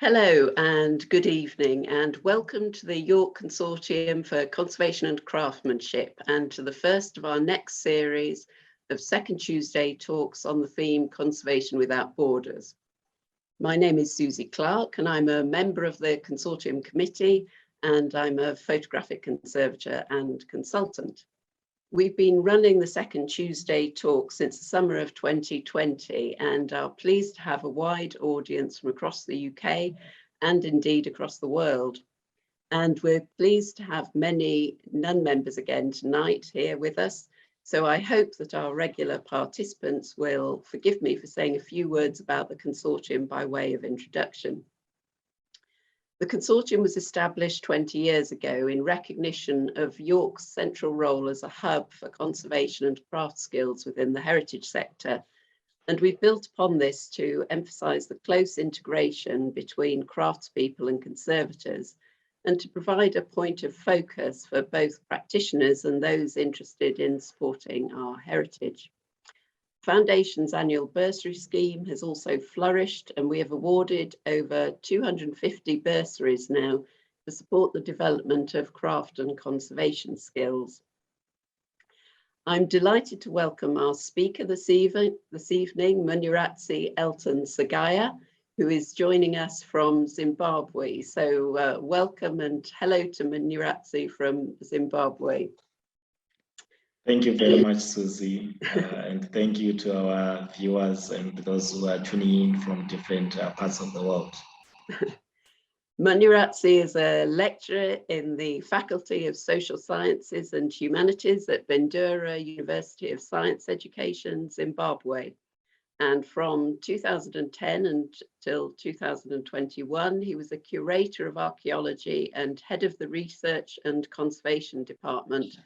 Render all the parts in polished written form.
Hello and good evening, and welcome to the York Consortium for Conservation and Craftsmanship, and to the first of our next series of Second Tuesday talks on the theme Conservation Without Borders. My name is Susie Clark and I'm a member of the Consortium Committee, and I'm a photographic conservator and consultant. We've been running the Second Tuesday talk since the summer of 2020 and are pleased to have a wide audience from across the UK and indeed across the world. And we're pleased to have many non-members again tonight here with us. So I hope that our regular participants will forgive me for saying a few words about the consortium by way of introduction. The consortium was established 20 years ago in recognition of York's central role as a hub for conservation and craft skills within the heritage sector. And we've built upon this to emphasise the close integration between craftspeople and conservators, and to provide a point of focus for both practitioners and those interested in supporting our heritage. Foundation's annual bursary scheme has also flourished, and we have awarded over 250 bursaries now to support the development of craft and conservation skills. I'm delighted to welcome our speaker this evening, Munyaradzi Elton Sagiya, who is joining us from Zimbabwe. So welcome and hello to Munyaradzi from Zimbabwe. Thank you very much, Susie, and thank you to our viewers and those who are tuning in from different parts of the world. Munyaradzi is a lecturer in the Faculty of Social Sciences and Humanities at Bindura University of Science Education, Zimbabwe. And from 2010 until 2021, he was a curator of archaeology and head of the Research and Conservation Department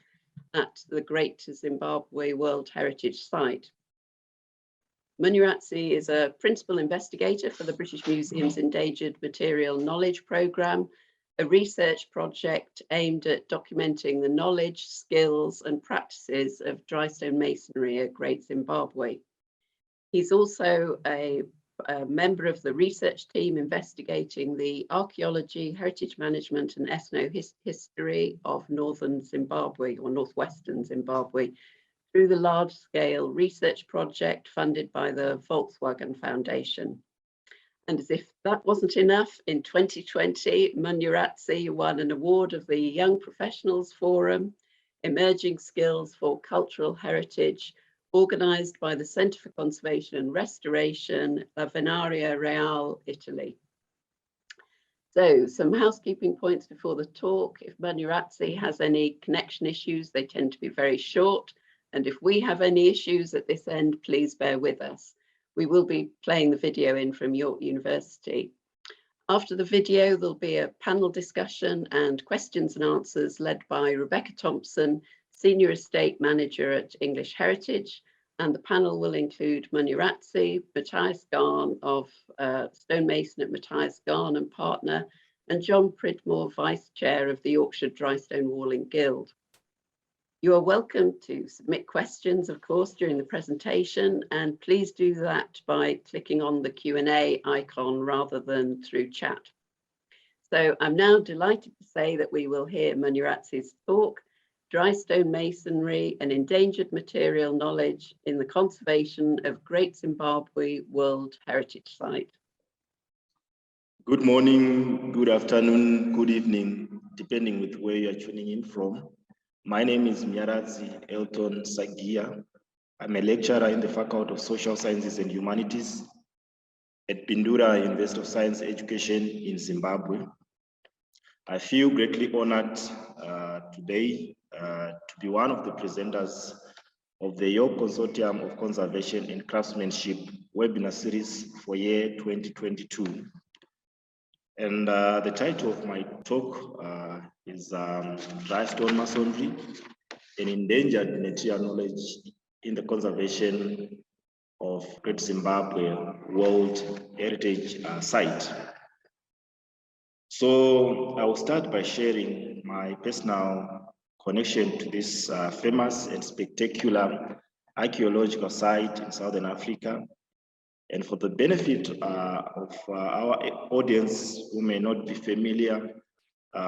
at the Great Zimbabwe World Heritage Site. Munyaradzi is a principal investigator for the British Museum's Endangered Material Knowledge Programme, a research project aimed at documenting the knowledge, skills and practices of dry stone masonry at Great Zimbabwe. He's also a member of the research team investigating the archaeology, heritage management and ethno-history of northern Zimbabwe or northwestern Zimbabwe through the large-scale research project funded by the Volkswagen Foundation. And as if that wasn't enough, in 2020, Munyaradzi won an award of the Young Professionals Forum, Emerging Skills for Cultural Heritage, organised by the Centre for Conservation and Restoration of Venaria Real, Italy. So some housekeeping points before the talk. If Munyaradzi has any connection issues, they tend to be very short. And if we have any issues at this end, please bear with us. We will be playing the video in from York University. After the video, there'll be a panel discussion and questions and answers led by Rebecca Thompson, Senior Estate Manager at English Heritage, and the panel will include Munyaradzi, Matthias Garn of Stonemason at Matthias Garn and Partner, and John Pridmore, Vice Chair of the Yorkshire Dry Stone Walling Guild. You are welcome to submit questions, of course, during the presentation, and please do that by clicking on the Q&A icon rather than through chat. So I'm now delighted to say that we will hear Munyaradzi's talk, Dry Stone Masonry and Endangered Material Knowledge in the Conservation of Great Zimbabwe World Heritage Site. Good morning, good afternoon, good evening, depending with where you are tuning in from. My name is Munyaradzi Elton Sagiya. I'm a lecturer in the Faculty of Social Sciences and Humanities at Bindura University of Science Education in Zimbabwe. I feel greatly honored today to be one of the presenters of the York Consortium of Conservation and Craftsmanship webinar series for year 2022. And the title of my talk is Dry Stone Masonry and Endangered Material Knowledge in the Conservation of Great Zimbabwe World Heritage Site. So I will start by sharing my personal connection to this famous and spectacular archaeological site in Southern Africa, And for the benefit of our audience who may not be familiar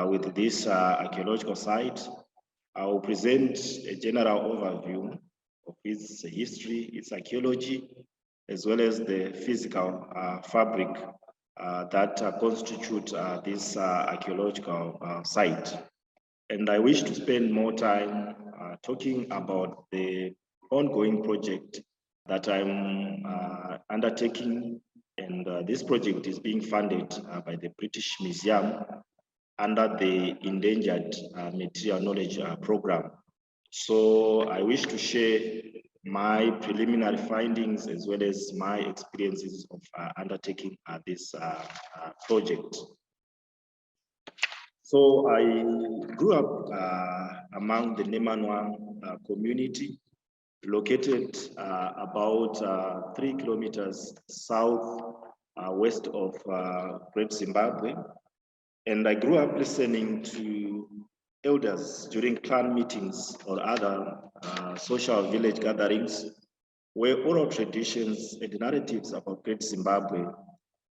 with this archaeological site, I will present a general overview of its history, its archaeology, as well as the physical fabric that constitute this archaeological site. And I wish to spend more time talking about the ongoing project that I'm undertaking. And this project is being funded by the British Museum under the Endangered Material Knowledge Program. So I wish to share my preliminary findings as well as my experiences of undertaking this project. So I grew up among the Nemanwa community, located about 3 kilometers south west of Great Zimbabwe. And I grew up listening to elders during clan meetings or other social village gatherings, where oral traditions and narratives about Great Zimbabwe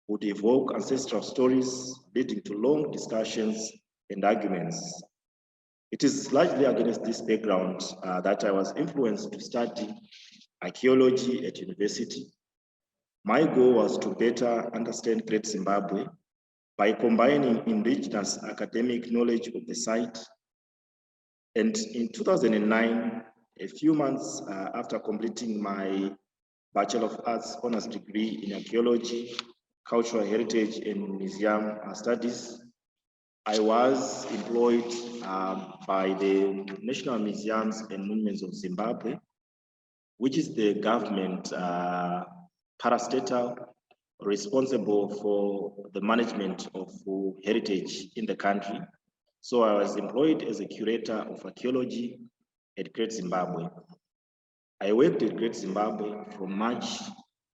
would evoke ancestral stories, leading to long discussions and arguments. It is largely against this background that I was influenced to study archaeology at university. My goal was to better understand Great Zimbabwe by combining indigenous academic knowledge of the site. And in 2009, a few months after completing my Bachelor of Arts honors degree in archaeology, cultural heritage, and museum studies, I was employed by the National Museums and Monuments of Zimbabwe, which is the government parastatal responsible for the management of heritage in the country. So I was employed as a curator of archaeology at Great Zimbabwe. I worked at Great Zimbabwe from March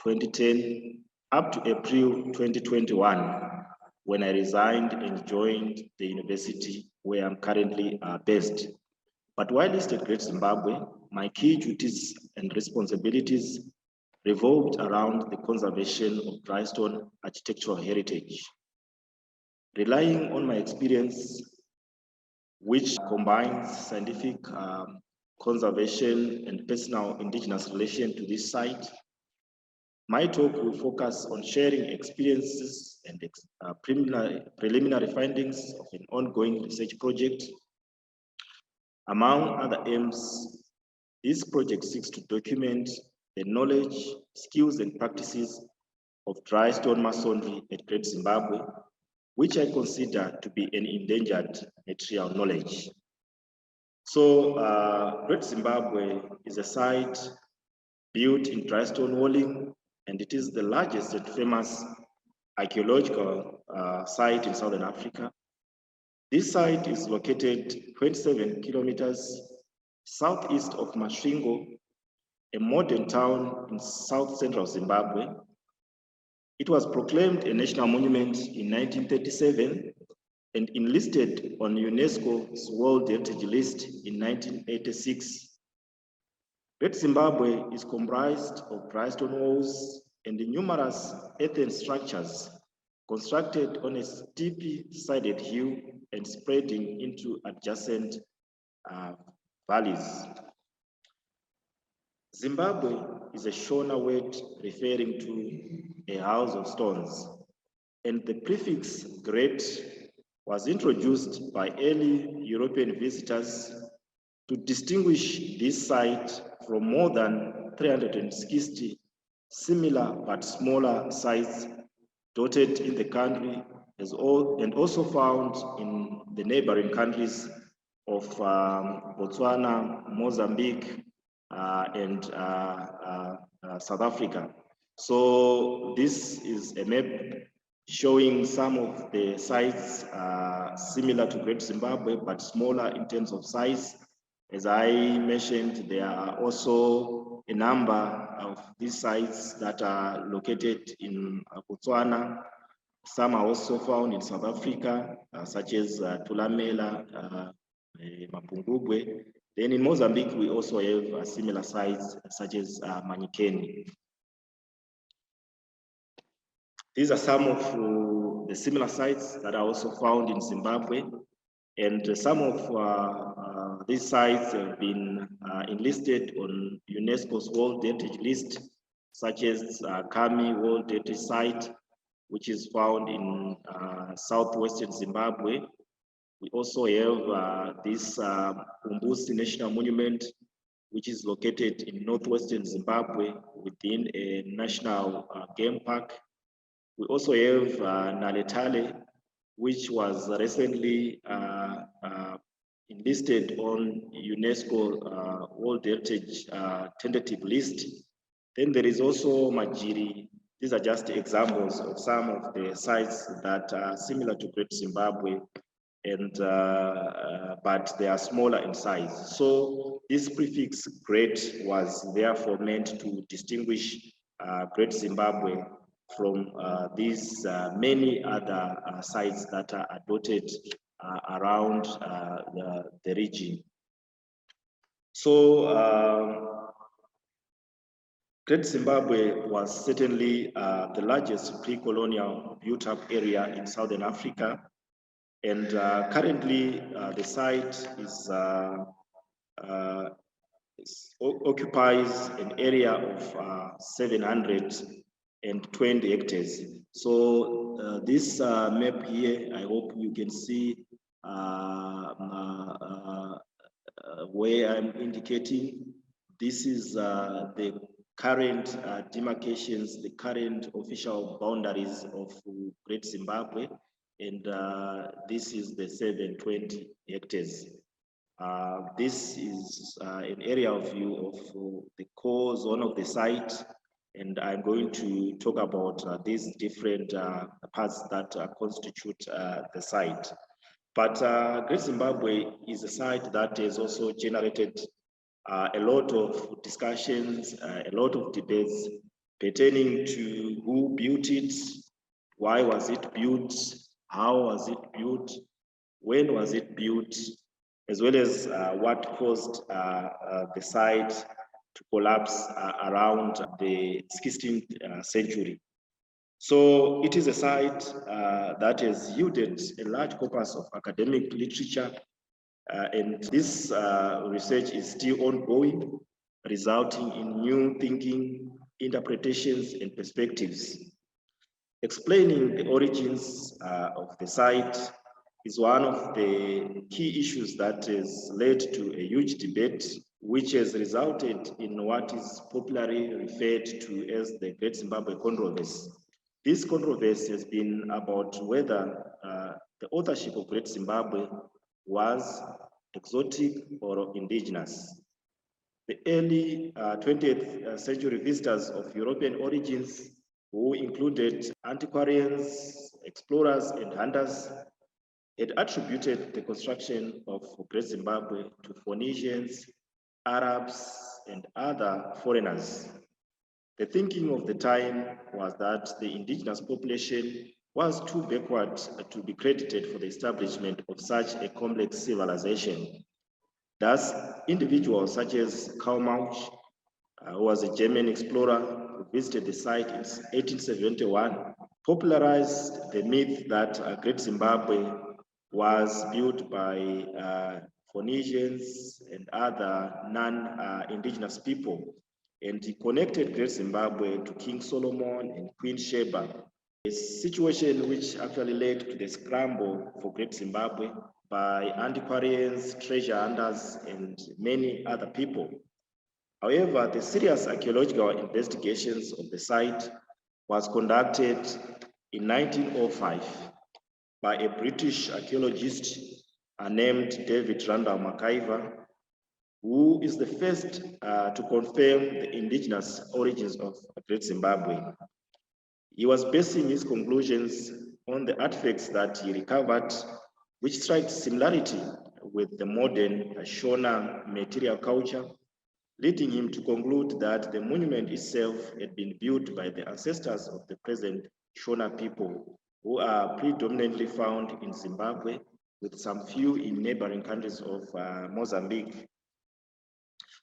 2010 up to April 2021, when I resigned and joined the university where I'm currently based. But while listed at Great Zimbabwe, my key duties and responsibilities revolved around the conservation of dry stone architectural heritage. Relying on my experience, which combines scientific conservation and personal indigenous relation to this site, my talk will focus on sharing experiences and preliminary findings of an ongoing research project. Among other aims, this project seeks to document the knowledge, skills, and practices of dry stone masonry at Great Zimbabwe, which I consider to be an endangered material knowledge. So Great Zimbabwe is a site built in dry stoneholding, and it is the largest and famous archaeological site in Southern Africa. This site is located 27 kilometers southeast of Masvingo, a modern town in south-central Zimbabwe. It was proclaimed a national monument in 1937 and enlisted on UNESCO's World Heritage List in 1986. Great Zimbabwe is comprised of dry stone walls and numerous earthen structures constructed on a steep-sided hill and spreading into adjacent valleys. Zimbabwe is a Shona word referring to a house of stones, and the prefix great was introduced by early European visitors to distinguish this site from more than 360 similar but smaller sites dotted in the country, and also found in the neighboring countries of Botswana, Mozambique, and South Africa. So this is a map showing some of the sites similar to Great Zimbabwe, but smaller in terms of size. As I mentioned, there are also a number of these sites that are located in Botswana. Some are also found in South Africa, such as Tulamela, Mapungubwe. Then in Mozambique, we also have similar sites such as Manyikeni. These are some of the similar sites that are also found in Zimbabwe, and some of these sites have been enlisted on UNESCO's World Heritage List, such as Kami World Heritage Site, which is found in southwestern Zimbabwe. We also have this Umbusi National Monument, which is located in northwestern Zimbabwe within a national game park. We also have Naletale, which was recently enlisted on UNESCO World Heritage tentative list. Then there is also Majiri. These are just examples of some of the sites that are similar to Great Zimbabwe, and but they are smaller in size. So this prefix great was therefore meant to distinguish Great Zimbabwe from these many other sites that are dotted around the region. So Great Zimbabwe was certainly the largest pre-colonial built-up area in Southern Africa, and currently the site occupies an area of 720 hectares. So this map here, I hope you can see where I'm indicating. This is the current demarcations, the current official boundaries of Great Zimbabwe, and this is the 720 hectares. This is an area of view of the core zone of the site, and I'm going to talk about these different parts that constitute the site. But Great Zimbabwe is a site that has also generated a lot of discussions, a lot of debates pertaining to who built it, why was it built, how was it built, when was it built, as well as what caused the site to collapse around the 16th century. So it is a site that has yielded a large corpus of academic literature, and this research is still ongoing, resulting in new thinking, interpretations, and perspectives. Explaining the origins of the site is one of the key issues that has led to a huge debate, which has resulted in what is popularly referred to as the Great Zimbabwe controversy. This controversy has been about whether the authorship of Great Zimbabwe was exotic or indigenous. The early 20th century visitors of European origins, who included antiquarians, explorers, and hunters, had attributed the construction of Great Zimbabwe to Phoenicians, Arabs, and other foreigners. The thinking of the time was that the indigenous population was too backward to be credited for the establishment of such a complex civilization. Thus, individuals such as Karl Mauch, who was a German explorer who visited the site in 1871, popularized the myth that Great Zimbabwe was built by Phoenicians and other non-indigenous people. And he connected Great Zimbabwe to King Solomon and Queen Sheba, a situation which actually led to the scramble for Great Zimbabwe by antiquarians, treasure hunters, and many other people. However, the serious archaeological investigations of the site was conducted in 1905 by a British archaeologist named David Randall McIver, who is the first to confirm the indigenous origins of Great Zimbabwe. He was basing his conclusions on the artifacts that he recovered, which strike similarity with the modern Shona material culture, leading him to conclude that the monument itself had been built by the ancestors of the present Shona people, who are predominantly found in Zimbabwe, with some few in neighboring countries of Mozambique.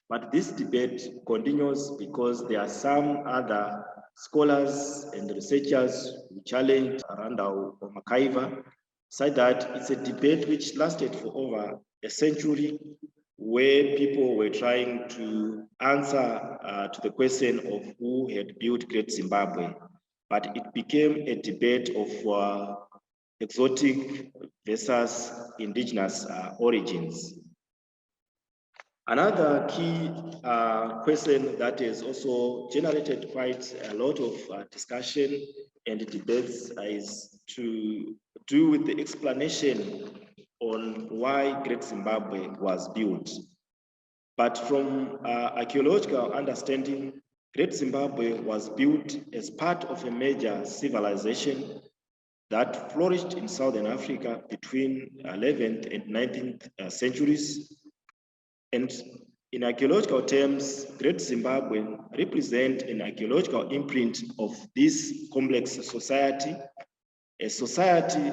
But this debate continues because there are some other Scholars and researchers who challenged Randall or Makaiva said that it's a debate which lasted for over a century, where people were trying to answer to the question of who had built Great Zimbabwe. But it became a debate of exotic versus indigenous origins. Another key question that has also generated quite a lot of discussion and debates is to do with the explanation on why Great Zimbabwe was built. But from archaeological understanding, Great Zimbabwe was built as part of a major civilization that flourished in Southern Africa between 11th and 19th centuries. And in archaeological terms, Great Zimbabwe represents an archaeological imprint of this complex society, a society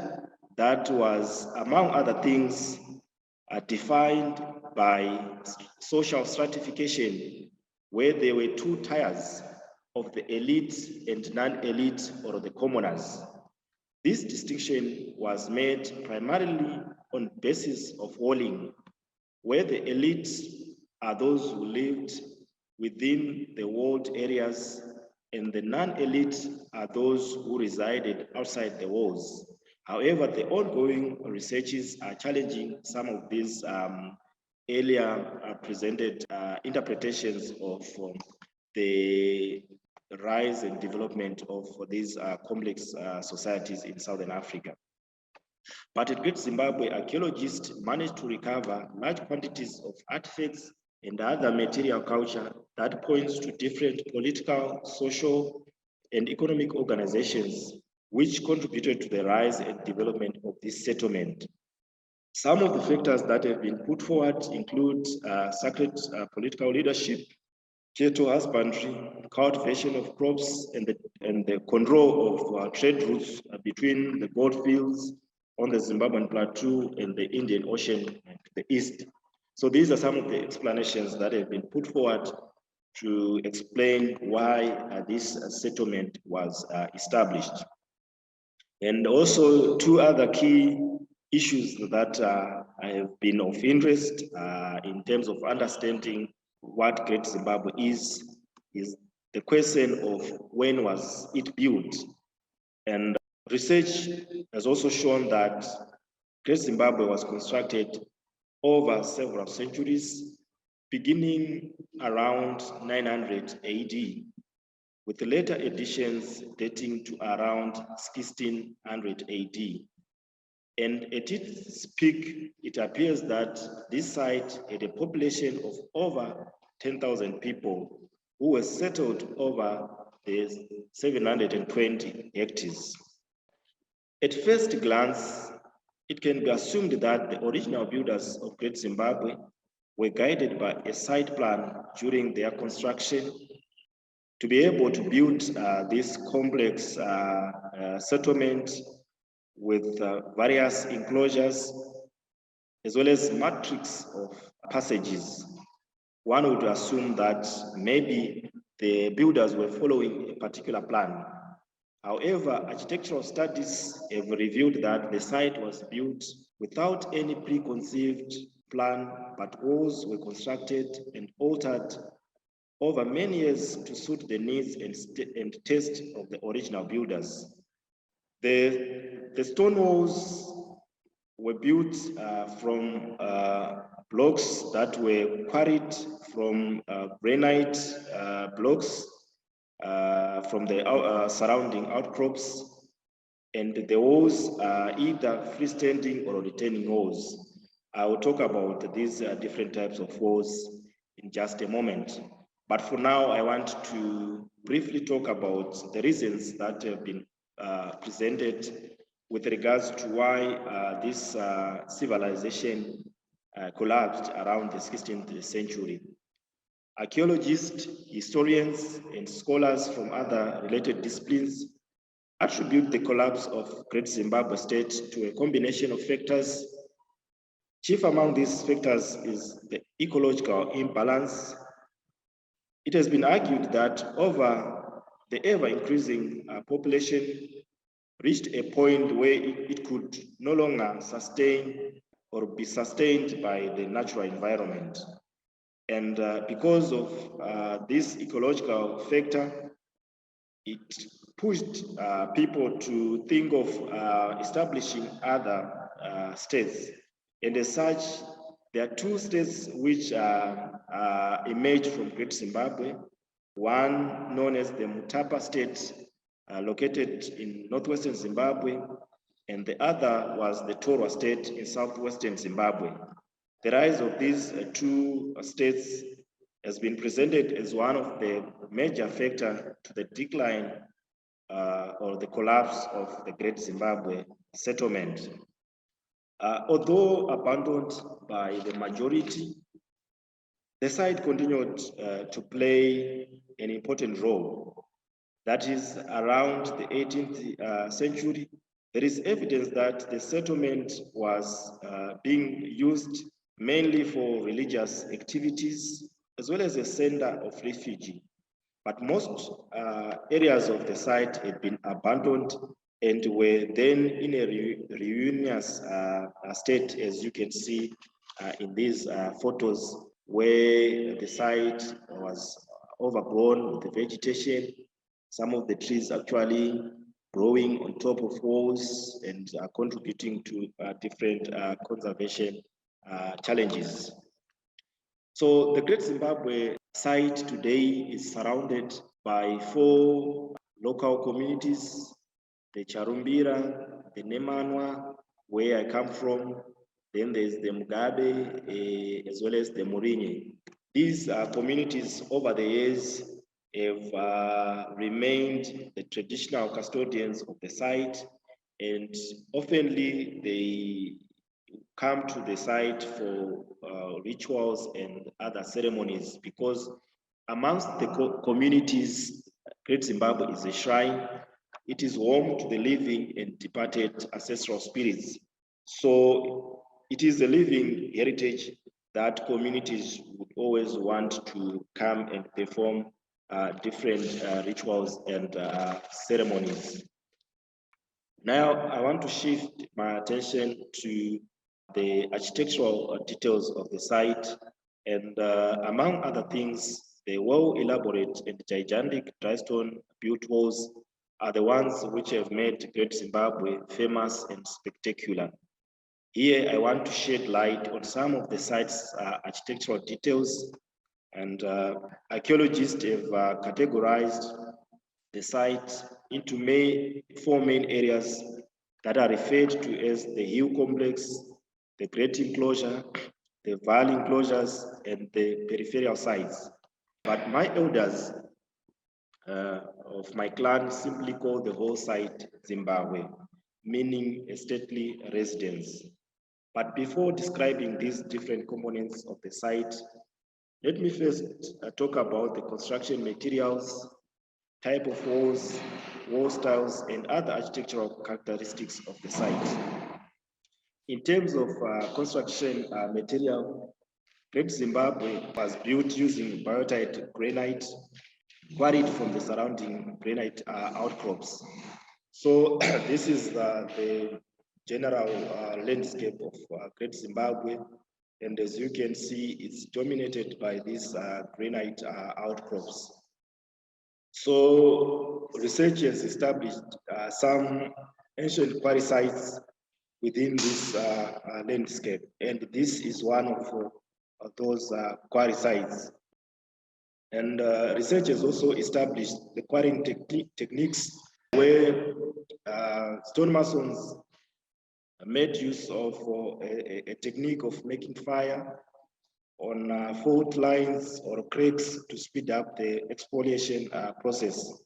that was, among other things, defined by social stratification, where there were two tiers of the elite and non-elite, or the commoners. This distinction was made primarily on the basis of walling, where the elite are those who lived within the walled areas, and the non-elite are those who resided outside the walls. However, the ongoing researches are challenging some of these earlier presented interpretations of the rise and development of these complex societies in Southern Africa. But at Great Zimbabwe, archaeologists managed to recover large quantities of artifacts and other material culture that points to different political, social, and economic organizations which contributed to the rise and development of this settlement. Some of the factors that have been put forward include sacred political leadership, cattle husbandry, cultivation of crops, and the control of trade routes between the gold fields on the Zimbabwean plateau and the Indian Ocean to the east. So these are some of the explanations that have been put forward to explain why this settlement was established. And also two other key issues that have been of interest in terms of understanding what Great Zimbabwe is the question of when was it built. And research has also shown that Great Zimbabwe was constructed over several centuries, beginning around 900 AD, with later additions dating to around 1600 AD. And at its peak, it appears that this site had a population of over 10,000 people who were settled over the 720 hectares. At first glance, it can be assumed that the original builders of Great Zimbabwe were guided by a site plan during their construction to be able to build this complex settlement with various enclosures, as well as matrix of passages. One would assume that maybe the builders were following a particular plan. However, architectural studies have revealed that the site was built without any preconceived plan, but walls were constructed and altered over many years to suit the needs and taste of the original builders. The stone walls were built from blocks that were quarried from granite blocks from the surrounding outcrops, and the walls are either freestanding or retaining walls. I will talk about these different types of walls in just a moment. But for now, I want to briefly talk about the reasons that have been presented with regards to why this civilization collapsed around the 16th century. Archaeologists, historians, and scholars from other related disciplines attribute the collapse of Great Zimbabwe state to a combination of factors. Chief among these factors is the ecological imbalance. It has been argued that over the ever-increasing population reached a point where it could no longer sustain or be sustained by the natural environment. And because of this ecological factor, it pushed people to think of establishing other states. And as such, there are two states which emerged from Great Zimbabwe. One known as the Mutapa state, located in northwestern Zimbabwe, and the other was the Torwa state in southwestern Zimbabwe. The rise of these two states has been presented as one of the major factors to the decline or the collapse of the Great Zimbabwe settlement. Although abandoned by the majority, the site continued to play an important role. That is, around the 18th century, there is evidence that the settlement was being used mainly for religious activities, as well as a center of refuge. But most areas of the site had been abandoned and were then in a ruinous state, as you can see in these photos, where the site was overgrown with the vegetation, some of the trees actually growing on top of walls and contributing to different conservation challenges. So the Great Zimbabwe site today is surrounded by 4 local communities: the Charumbira, the Nemanwa, where I come from, then there's the Mugabe, as well as the Murinye. These communities over the years have remained the traditional custodians of the site, and oftenly they come to the site for rituals and other ceremonies, because amongst the communities, Great Zimbabwe is a shrine. It is home to the living and departed ancestral spirits. So it is a living heritage that communities would always want to come and perform different rituals and ceremonies. Now, I want to shift my attention to the architectural details of the site, and among other things, the well-elaborate and gigantic dry stone built walls are the ones which have made Great Zimbabwe famous and spectacular. Here, I want to shed light on some of the site's architectural details, and archaeologists have categorized the site into 4 main areas that are referred to as the hill complex, the Great Enclosure, the Valley Enclosures, and the peripheral sites. But my elders of my clan simply call the whole site Zimbabwe, meaning a stately residence. But before describing these different components of the site, let me first talk about the construction materials, type of walls, wall styles, and other architectural characteristics of the site. In terms of construction material, Great Zimbabwe was built using biotite granite quarried from the surrounding granite outcrops. So this is the general landscape of Great Zimbabwe, and as you can see, it's dominated by these granite outcrops. So researchers established some ancient quarry sites within this landscape, and this is one of those quarry sites. And researchers also established the quarrying techniques, where stonemasons made use of a technique of making fire on fault lines or cracks to speed up the exfoliation process.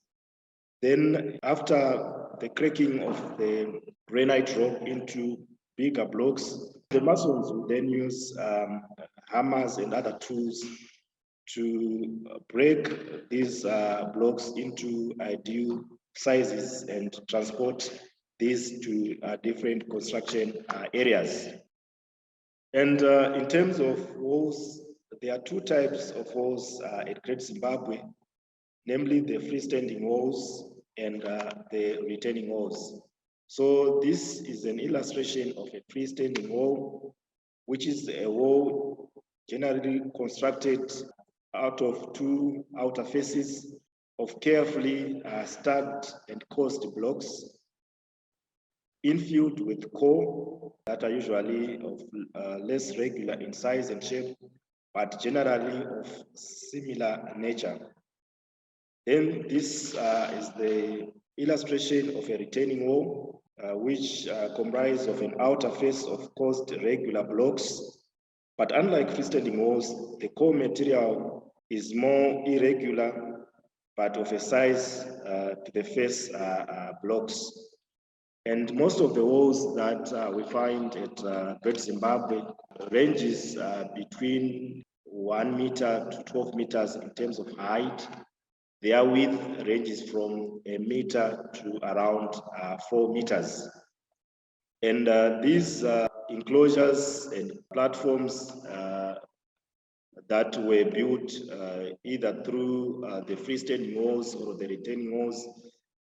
Then after the cracking of the granite rock into bigger blocks, the masons would then use hammers and other tools to break these blocks into ideal sizes and transport these to different construction areas. And in terms of walls, there are 2 types of walls at Great Zimbabwe. namely the freestanding walls and the retaining walls. So this is an illustration of a freestanding wall, which is a wall generally constructed out of two outer faces of carefully stacked and coursed blocks, infilled with core that are usually of less regular in size and shape, but generally of similar nature. Then this is the illustration of a retaining wall, which comprises of an outer face of coursed regular blocks. But unlike freestanding walls, the core material is more irregular, but of a size to the face blocks. And most of the walls that we find at Great Zimbabwe ranges between 1 meter to 12 meters in terms of height. Their width ranges from 1 meter to around 4 meters. And these enclosures and platforms that were built either through the freestanding walls or the retaining walls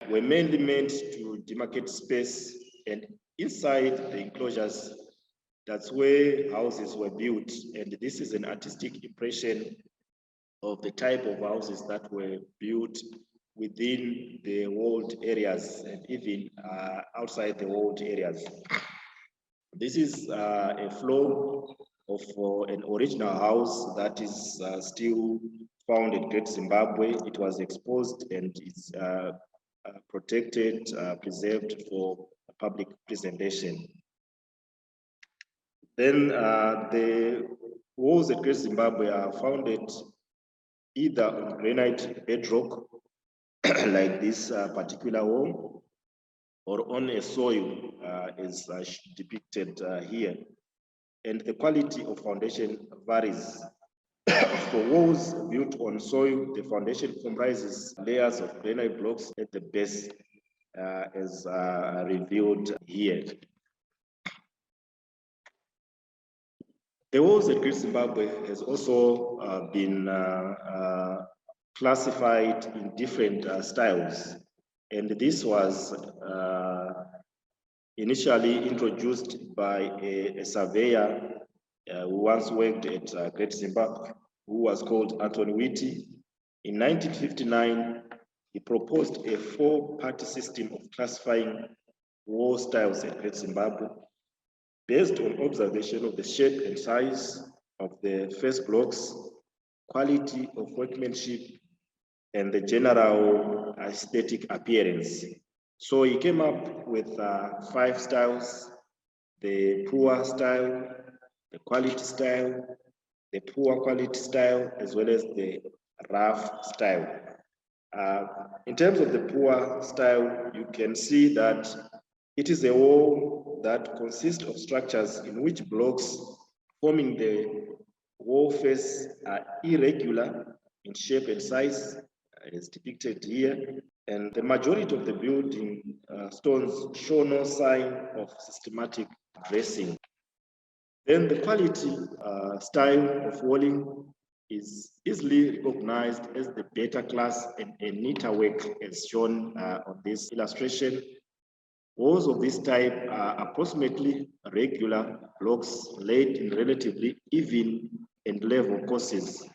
were mainly meant to demarcate space, and inside the enclosures, that's where houses were built. And this is an artistic impression of the type of houses that were built within the walled areas and even outside the walled areas. This is a floor of an original house that is still found in Great Zimbabwe. It was exposed and it's protected, preserved for public presentation. Then the walls at Great Zimbabwe are founded either on granite bedrock, like this particular wall, or on a soil, as depicted here. And the quality of foundation varies. For walls built on soil, the foundation comprises layers of granite blocks at the base, as revealed here. The walls at Great Zimbabwe has also been classified in different styles. And this was initially introduced by a surveyor who once worked at Great Zimbabwe, who was called Anthony Whitty. In 1959, he proposed a 4-party system of classifying wall styles at Great Zimbabwe based on observation of the shape and size of the face blocks, quality of workmanship, and the general aesthetic appearance. So he came up with 5 styles: the poor style, the quality style, the poor quality style, as well as the rough style. In terms of the poor style, you can see that it is a wall that consists of structures in which blocks forming the wall face are irregular in shape and size, as depicted here. And the majority of the building stones show no sign of systematic dressing. Then the quality style of walling is easily recognized as the better class and a neater work, as shown on this illustration. Walls of this type are approximately regular blocks laid in relatively even and level courses.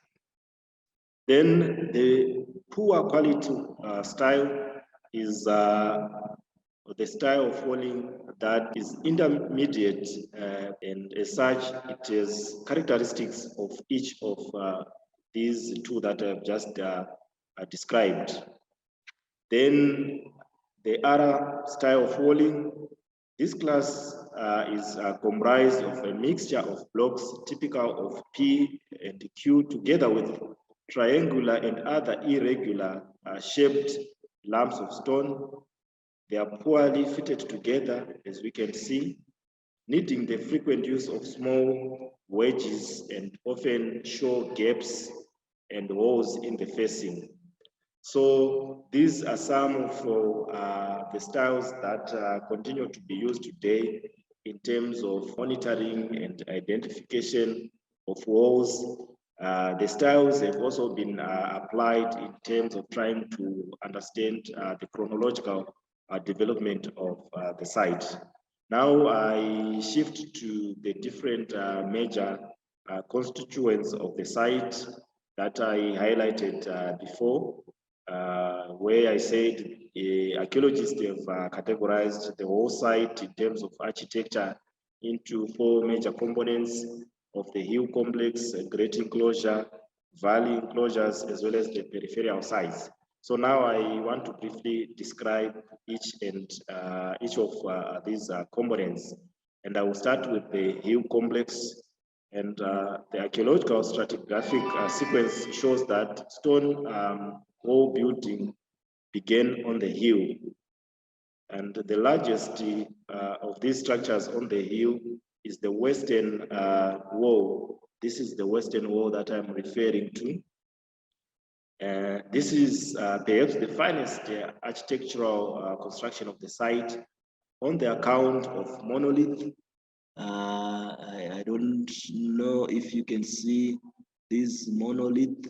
Then the poor quality style is the style of walling that is intermediate, and as such, it has characteristics of each of these two that I've just described. Then the other style of walling, this class is comprised of a mixture of blocks typical of P and Q, together with triangular and other irregular shaped lumps of stone. They are poorly fitted together, as we can see, needing the frequent use of small wedges and often show gaps and holes in the facing. So these are some of the styles that continue to be used today in terms of monitoring and identification of walls The styles have also been applied in terms of trying to understand the chronological development of the site. Now I shift to the different major constituents of the site that I highlighted before, where I said archaeologists have categorized the whole site in terms of architecture into 4 major components of the hill complex, great enclosure, valley enclosures, as well as the peripheral sites. So now I want to briefly describe each of these components. And I will start with the hill complex. And the archaeological stratigraphic sequence shows that stone wall building began on the hill. And the largest of these structures on the hill is the western wall. This is the western wall that I'm referring to. This is perhaps the finest architectural construction of the site on the account of monolith. I don't know if you can see this monolith,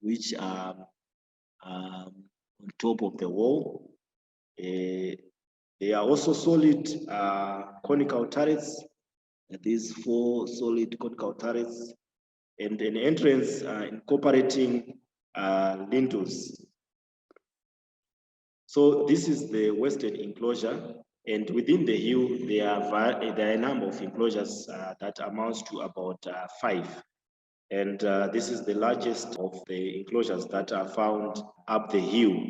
which are on top of the wall. They are also solid conical turrets, these 4 solid conical turrets, and an entrance incorporating lintels. So this is the western enclosure, and within the hill there are a number of enclosures that amounts to about 5. And this is the largest of the enclosures that are found up the hill.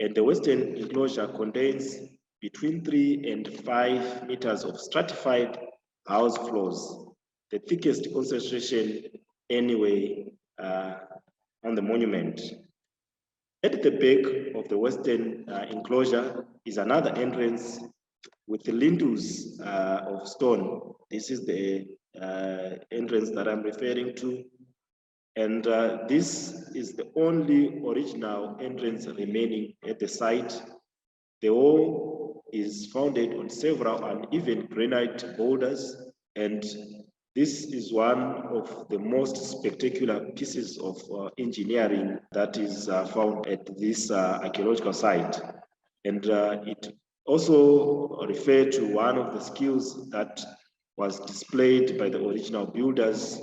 And the western enclosure contains between 3 and 5 meters of stratified house floors, the thickest concentration anyway on the monument. At the back of the western enclosure is another entrance with the lintels of stone. This is the entrance that I'm referring to. And this is the only original entrance remaining at the site. The wall is founded on several uneven granite boulders, and this is one of the most spectacular pieces of engineering that is found at this archaeological site. And it also refers to one of the skills that was displayed by the original builders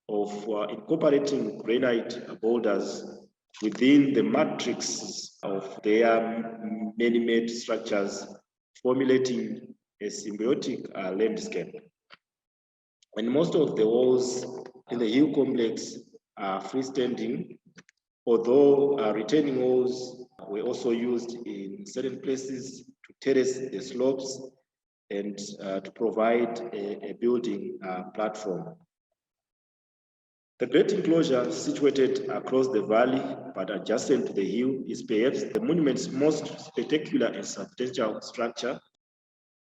of incorporating granite boulders within the matrix of their many-made structures, formulating a symbiotic landscape. And most of the walls in the hill complex are freestanding, although retaining walls were also used in certain places to terrace the slopes and to provide a building platform. The great enclosure situated across the valley but adjacent to the hill is perhaps the monument's most spectacular and substantial structure.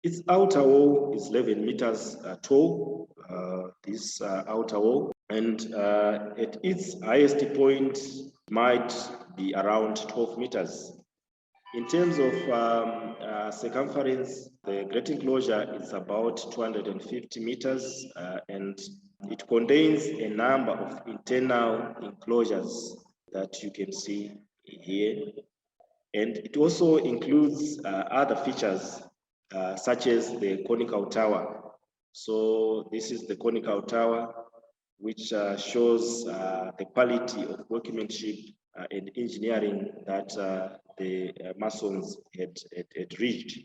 Its outer wall is 11 meters tall, this outer wall, and at its highest point might be around 12 meters. In terms of circumference, the great enclosure is about 250 meters and it contains a number of internal enclosures that you can see here. And it also includes other features such as the conical tower. So this is the conical tower, which shows the quality of workmanship and engineering that the Masons had reached.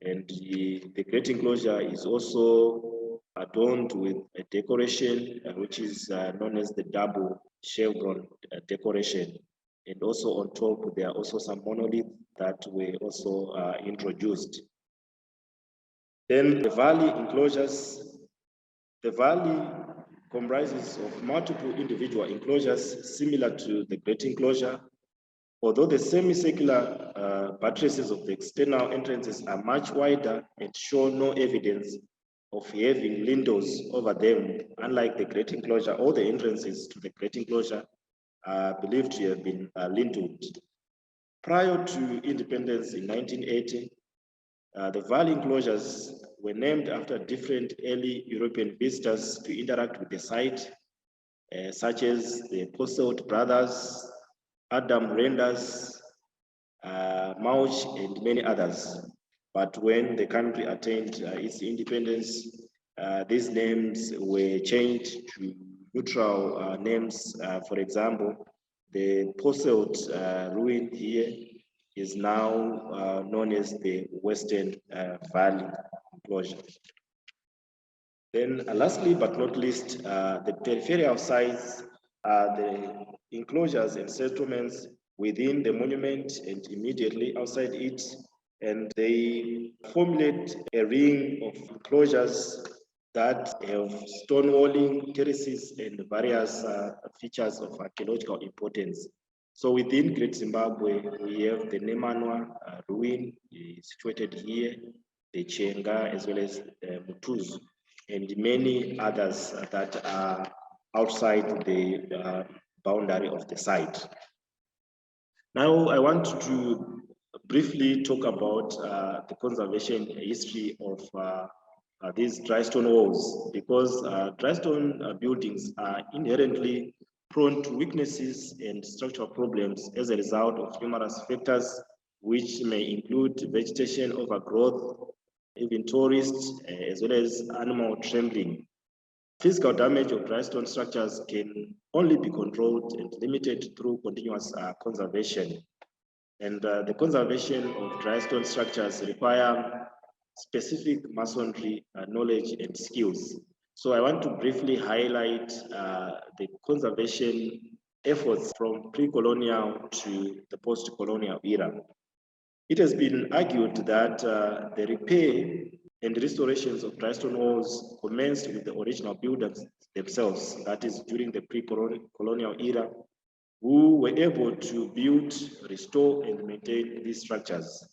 And the great enclosure is also adorned with a decoration which is known as the double chevron decoration. And also on top, there are also some monoliths that were also introduced. Then the valley enclosures. The valley comprises of multiple individual enclosures similar to the great enclosure, although the semicircular buttresses of the external entrances are much wider and show no evidence of having lintels over them. Unlike the great enclosure, all the entrances to the great enclosure are believed to have been linteled. Prior to independence in 1980, The valley enclosures were named after different early European visitors to interact with the site, such as the Posselt brothers, Adam Renders, Mauch, and many others. But when the country attained its independence, these names were changed to neutral names. For example, the Posselt ruin here is now known as the Western Valley enclosure. Then lastly but not least, the peripheral sites are the enclosures and settlements within the monument and immediately outside it, and they formulate a ring of enclosures that have stonewalling, terraces, and various features of archaeological importance. So within Great Zimbabwe, we have the Nemanwa ruin situated here, the Chenga, as well as Mutuzu, and many others that are outside the boundary of the site. Now, I want to briefly talk about the conservation history of these dry stone walls, because dry stone buildings are inherently prone to weaknesses and structural problems as a result of numerous factors, which may include vegetation overgrowth, even tourists, as well as animal trampling. Physical damage of dry stone structures can only be controlled and limited through continuous conservation. And the conservation of dry stone structures require specific masonry knowledge and skills. So I want to briefly highlight the conservation efforts from pre-colonial to the post-colonial era. It has been argued that the repair and restorations of dry stone walls commenced with the original builders themselves, that is during the pre-colonial era, who were able to build, restore, and maintain these structures.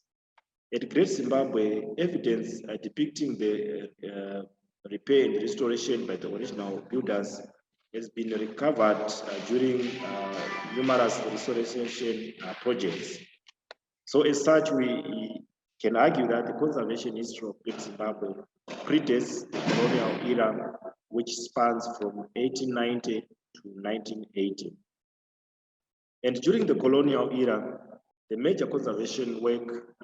At Great Zimbabwe, evidence depicting the repair and restoration by the original builders has been recovered during numerous restoration projects. So as such, we can argue that the conservation history of Great Zimbabwe predates the colonial era, which spans from 1890 to 1980. And during the colonial era, the major conservation work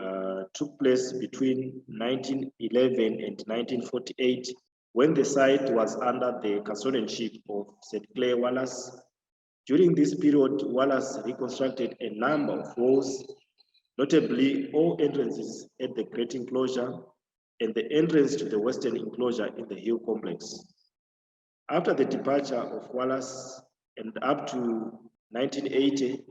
took place between 1911 and 1948, when the site was under the custodianship of St. Clair Wallace. During this period, Wallace reconstructed a number of walls, notably all entrances at the Great Enclosure and the entrance to the Western Enclosure in the Hill Complex. After the departure of Wallace and up to 1980,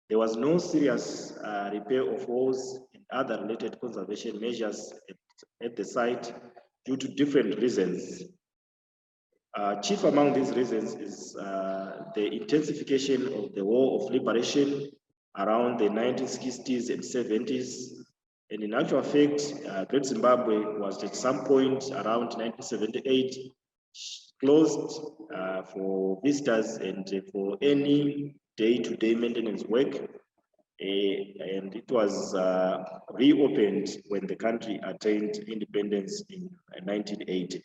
there was no serious repair of walls and other related conservation measures at the site due to different reasons. Chief among these reasons is the intensification of the War of Liberation around the 1960s and 70s. And in actual fact, Great Zimbabwe was at some point around 1978 closed for visitors and for any day-to-day maintenance work, and it was reopened when the country attained independence in 1980.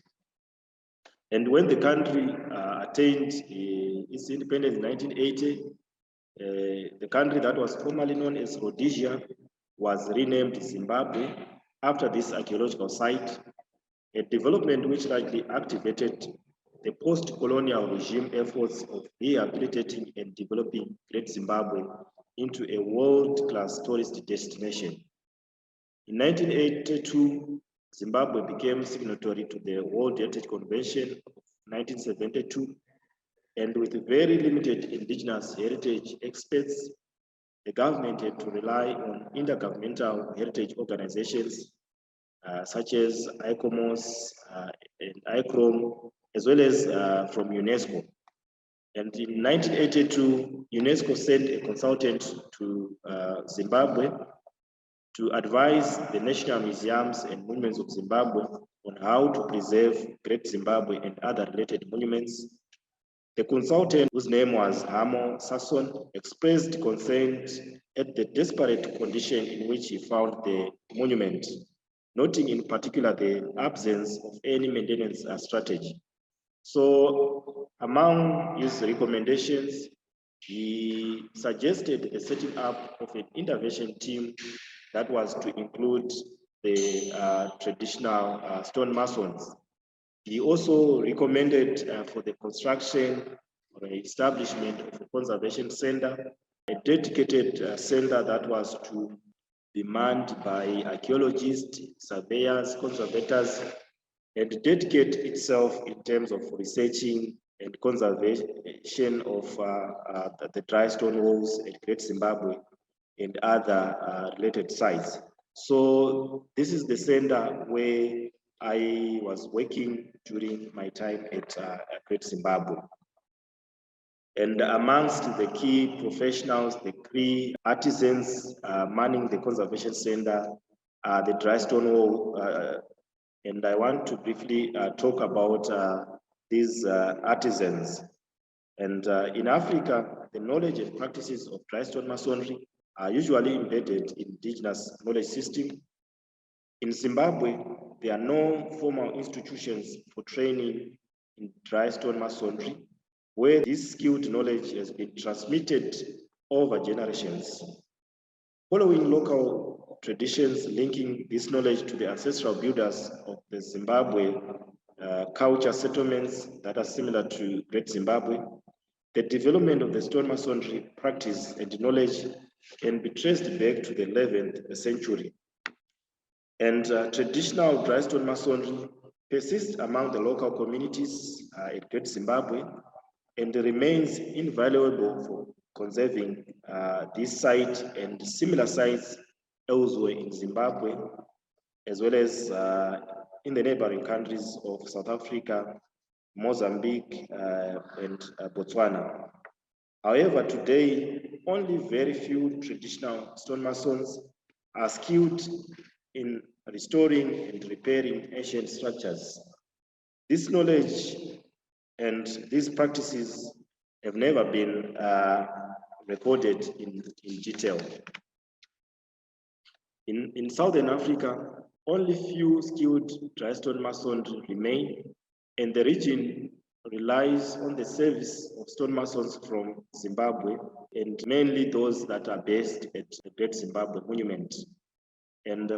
And when the country attained its independence in 1980, the country that was formerly known as Rhodesia was renamed Zimbabwe after this archaeological site, a development which likely activated the post-colonial regime efforts of rehabilitating and developing Great Zimbabwe into a world-class tourist destination. In 1982, Zimbabwe became signatory to the World Heritage Convention of 1972, and with very limited indigenous heritage experts, the government had to rely on intergovernmental heritage organizations such as ICOMOS and ICROM, as well as from UNESCO. And in 1982, UNESCO sent a consultant to Zimbabwe to advise the national museums and monuments of Zimbabwe on how to preserve Great Zimbabwe and other related monuments. The consultant, whose name was Hamo Sasson, expressed concern at the desperate condition in which he found the monument, noting in particular the absence of any maintenance strategy. So among his recommendations, he suggested the setting up of an intervention team that was to include the traditional stonemasons. He also recommended for the construction or establishment of a conservation center, a dedicated center that was to be manned by archaeologists, surveyors, conservators, and dedicate itself in terms of researching and conservation of the dry stone walls at Great Zimbabwe and other related sites. So this is the center where I was working during my time at Great Zimbabwe. And amongst the key professionals, the key artisans manning the conservation center, the dry stone wall, and I want to briefly talk about these artisans. And in Africa, the knowledge and practices of dry stone masonry are usually embedded in indigenous knowledge system. In Zimbabwe, there are no formal institutions for training in dry stone masonry, where this skilled knowledge has been transmitted over generations. Following local traditions linking this knowledge to the ancestral builders of the Zimbabwe culture settlements that are similar to Great Zimbabwe, the development of the stonemasonry practice and knowledge can be traced back to the 11th century. And traditional dry stone masonry persists among the local communities at Great Zimbabwe and remains invaluable for conserving this site and similar sites elsewhere in Zimbabwe, as well as in the neighboring countries of South Africa, Mozambique, and Botswana. However, today, only very few traditional stonemasons are skilled in restoring and repairing ancient structures. This knowledge and these practices have never been recorded in detail. In Southern Africa, only few skilled dry stone masons remain, and the region relies on the service of stonemasons from Zimbabwe, and mainly those that are based at the Great Zimbabwe Monument. And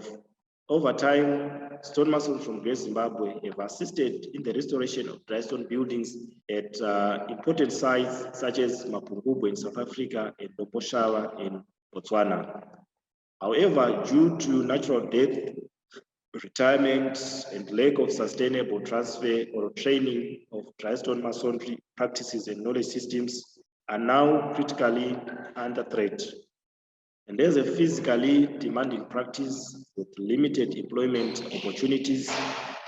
over time, stonemasons from Great Zimbabwe have assisted in the restoration of dry stone buildings at important sites such as Mapungubwe in South Africa and Noboshawa in Botswana. However, due to natural death, retirement, and lack of sustainable transfer or training of dry stone masonry practices and knowledge systems are now critically under threat. And as a physically demanding practice with limited employment opportunities,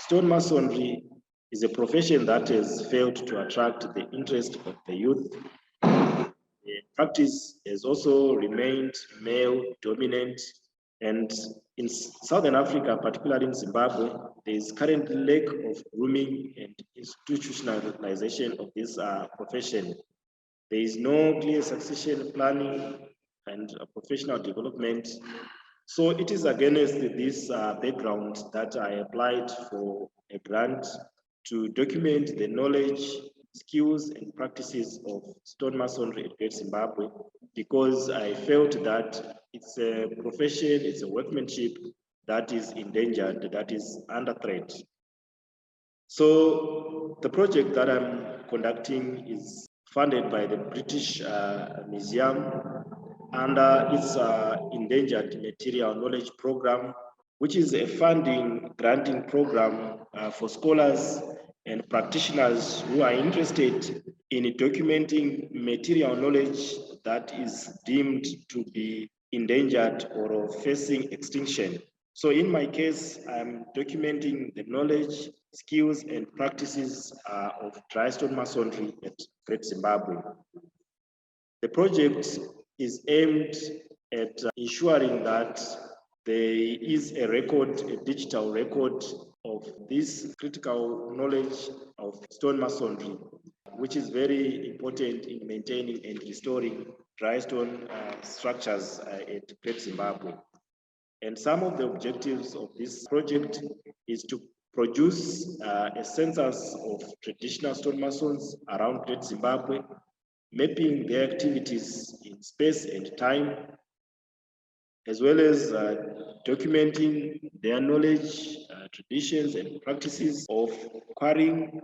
stonemasonry is a profession that has failed to attract the interest of the youth. The practice has also remained male dominant, and in Southern Africa, particularly in Zimbabwe, there is currently lack of grooming and institutionalization of this profession. There is no clear succession planning and professional development. So it is against this background that I applied for a grant to document the knowledge, skills, and practices of stonemasonry at Great Zimbabwe, because I felt that it's a profession, it's a workmanship that is endangered, that is under threat. So the project that I'm conducting is funded by the British Museum under its Endangered Material Knowledge Program, which is a granting program for scholars and practitioners who are interested in documenting material knowledge that is deemed to be endangered or facing extinction. So in my case, I'm documenting the knowledge, skills, and practices of dry stone masonry at Great Zimbabwe. The project is aimed at ensuring that there is a record, a digital record of this critical knowledge of stone masonry, which is very important in maintaining and restoring dry stone structures at Great Zimbabwe. And some of the objectives of this project is to produce a census of traditional stonemasons around Great Zimbabwe, mapping their activities in space and time, as well as documenting their knowledge, traditions, and practices of quarrying,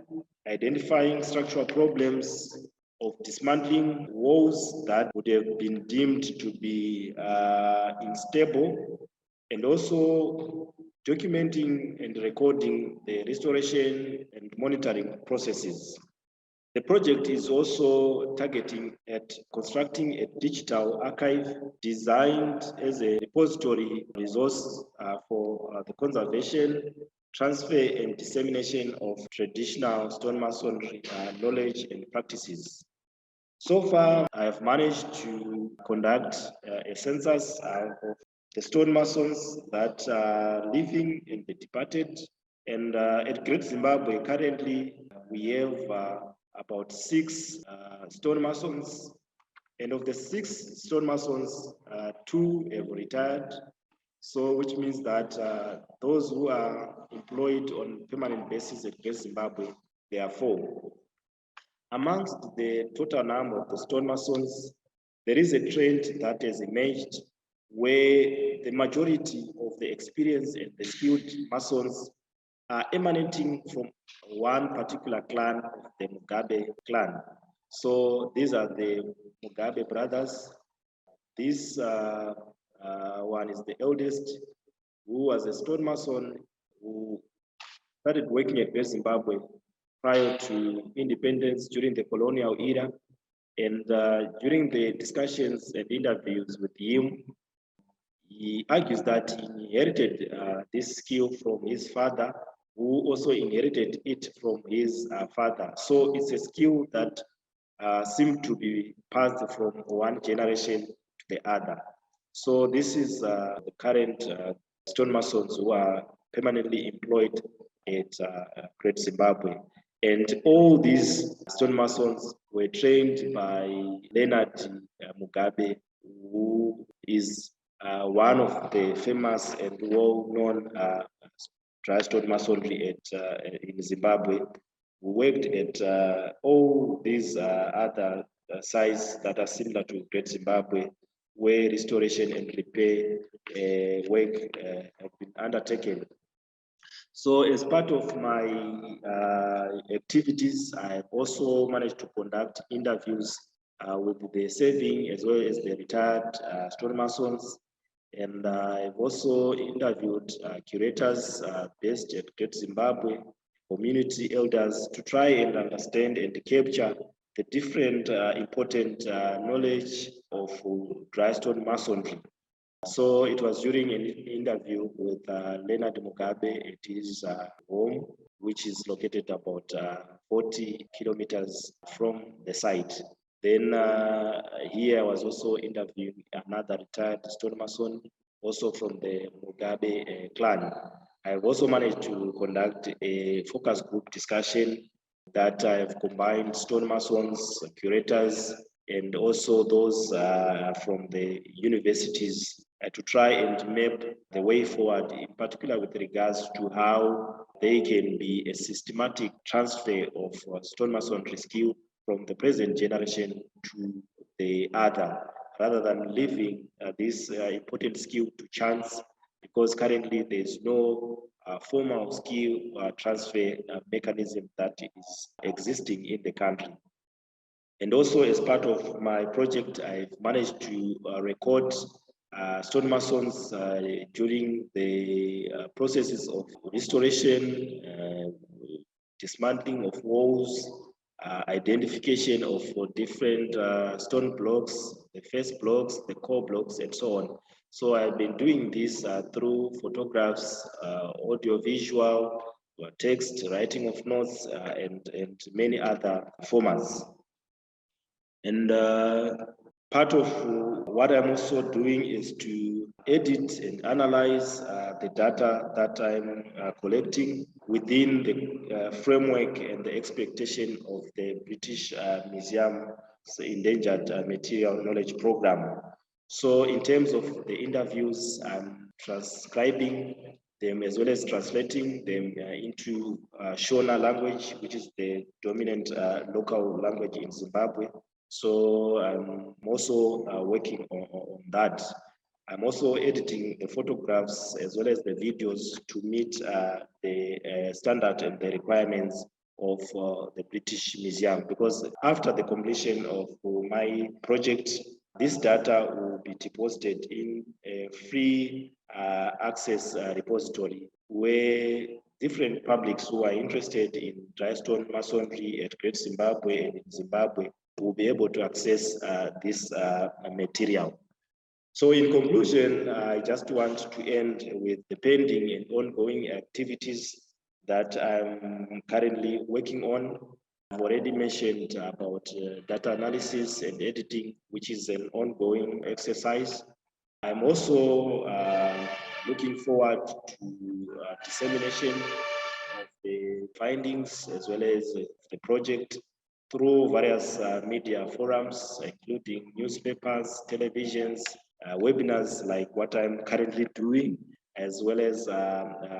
identifying structural problems, of dismantling walls that would have been deemed to be unstable, and also documenting and recording the restoration and monitoring processes. The project is also targeting at constructing a digital archive designed as a repository resource for the conservation, transfer, and dissemination of traditional stonemasonry knowledge and practices. So far, I have managed to conduct a census of the stonemasons that are living and the departed. And at Great Zimbabwe, currently, we have about 6 stonemasons. And of the 6 stonemasons, 2 have retired. So, which means that those who are employed on permanent basis at Great Zimbabwe, there are 4. Amongst the total number of the stonemasons, there is a trend that has emerged where the majority of the experienced and the skilled masons are emanating from one particular clan of the Mugabe clan. So these are the Mugabe brothers. This one is the eldest, who was a stonemason who started working at Great Zimbabwe prior to independence during the colonial era. And during the discussions and interviews with him, he argues that he inherited this skill from his father, who also inherited it from his father. So it's a skill that seemed to be passed from one generation to the other. So this is the current stonemasons who are permanently employed at Great Zimbabwe. And all these stonemasons were trained by Leonard Mugabe, who is one of the famous and well-known dry stonemasonry in Zimbabwe, who worked at all these other sites that are similar to Great Zimbabwe, where restoration and repair work have been undertaken. So as part of my activities, I've also managed to conduct interviews with the serving as well as the retired stonemasons. And I've also interviewed curators based at Great Zimbabwe, community elders, to try and understand and capture the different important knowledge of dry stone masonry. So it was during an interview with Leonard Mugabe at his home, which is located about 40 kilometers from the site. Then here I was also interviewing another retired stonemason, also from the Mugabe clan. I've also managed to conduct a focus group discussion that I've combined stonemasons, curators, and also those from the universities to try and map the way forward, in particular with regards to how they can be a systematic transfer of stonemasonry skill from the present generation to the other, rather than leaving this important skill to chance, because currently there's no formal skill transfer mechanism that is existing in the country. And also, as part of my project, I've managed to record stonemasons during the processes of restoration, dismantling of walls, identification of different stone blocks, the face blocks, the core blocks, and so on. So I've been doing this through photographs, audio-visual, text, writing of notes, and many other formats. And part of what I'm also doing is to edit and analyze the data that I'm collecting within the framework and the expectation of the British Museum's Endangered Material Knowledge Program. So in terms of the interviews, I'm transcribing them as well as translating them into Shona language, which is the dominant local language in Zimbabwe. So I'm also working on that. I'm also editing the photographs as well as the videos to meet the standard and the requirements of the British Museum, because after the completion of my project, this data will be deposited in a free access repository where different publics who are interested in dry stone masonry at Great Zimbabwe and in Zimbabwe will be able to access this material. So in conclusion, I just want to end with the pending and ongoing activities that I'm currently working on. I've already mentioned about data analysis and editing, which is an ongoing exercise. I'm also looking forward to dissemination of the findings as well as the project through various media forums, including newspapers, televisions, webinars like what I'm currently doing, as well as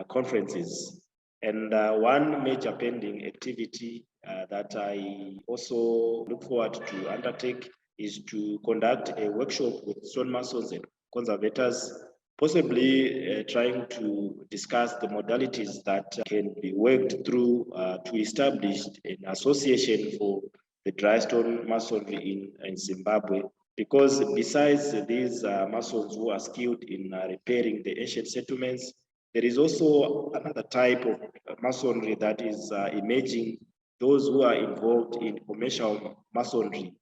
conferences. And one major pending activity that I also look forward to undertake is to conduct a workshop with stonemasons and conservators, possibly trying to discuss the modalities that can be worked through to establish an association for the dry stone masonry in Zimbabwe. Because besides these masons who are skilled in repairing the ancient settlements, there is also another type of masonry that is emerging, those who are involved in commercial masonry.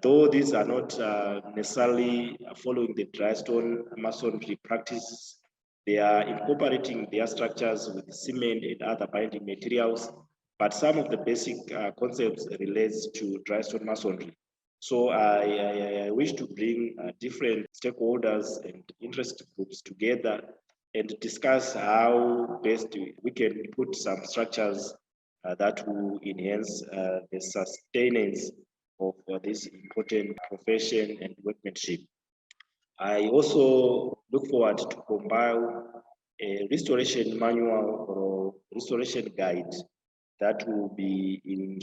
Though these are not necessarily following the dry stone masonry practices, they are incorporating their structures with cement and other binding materials, but some of the basic concepts relates to dry stone masonry. So I wish to bring different stakeholders and interest groups together and discuss how best we can put some structures that will enhance the sustenance of this important profession and workmanship. I also look forward to compile a restoration manual or restoration guide that will be in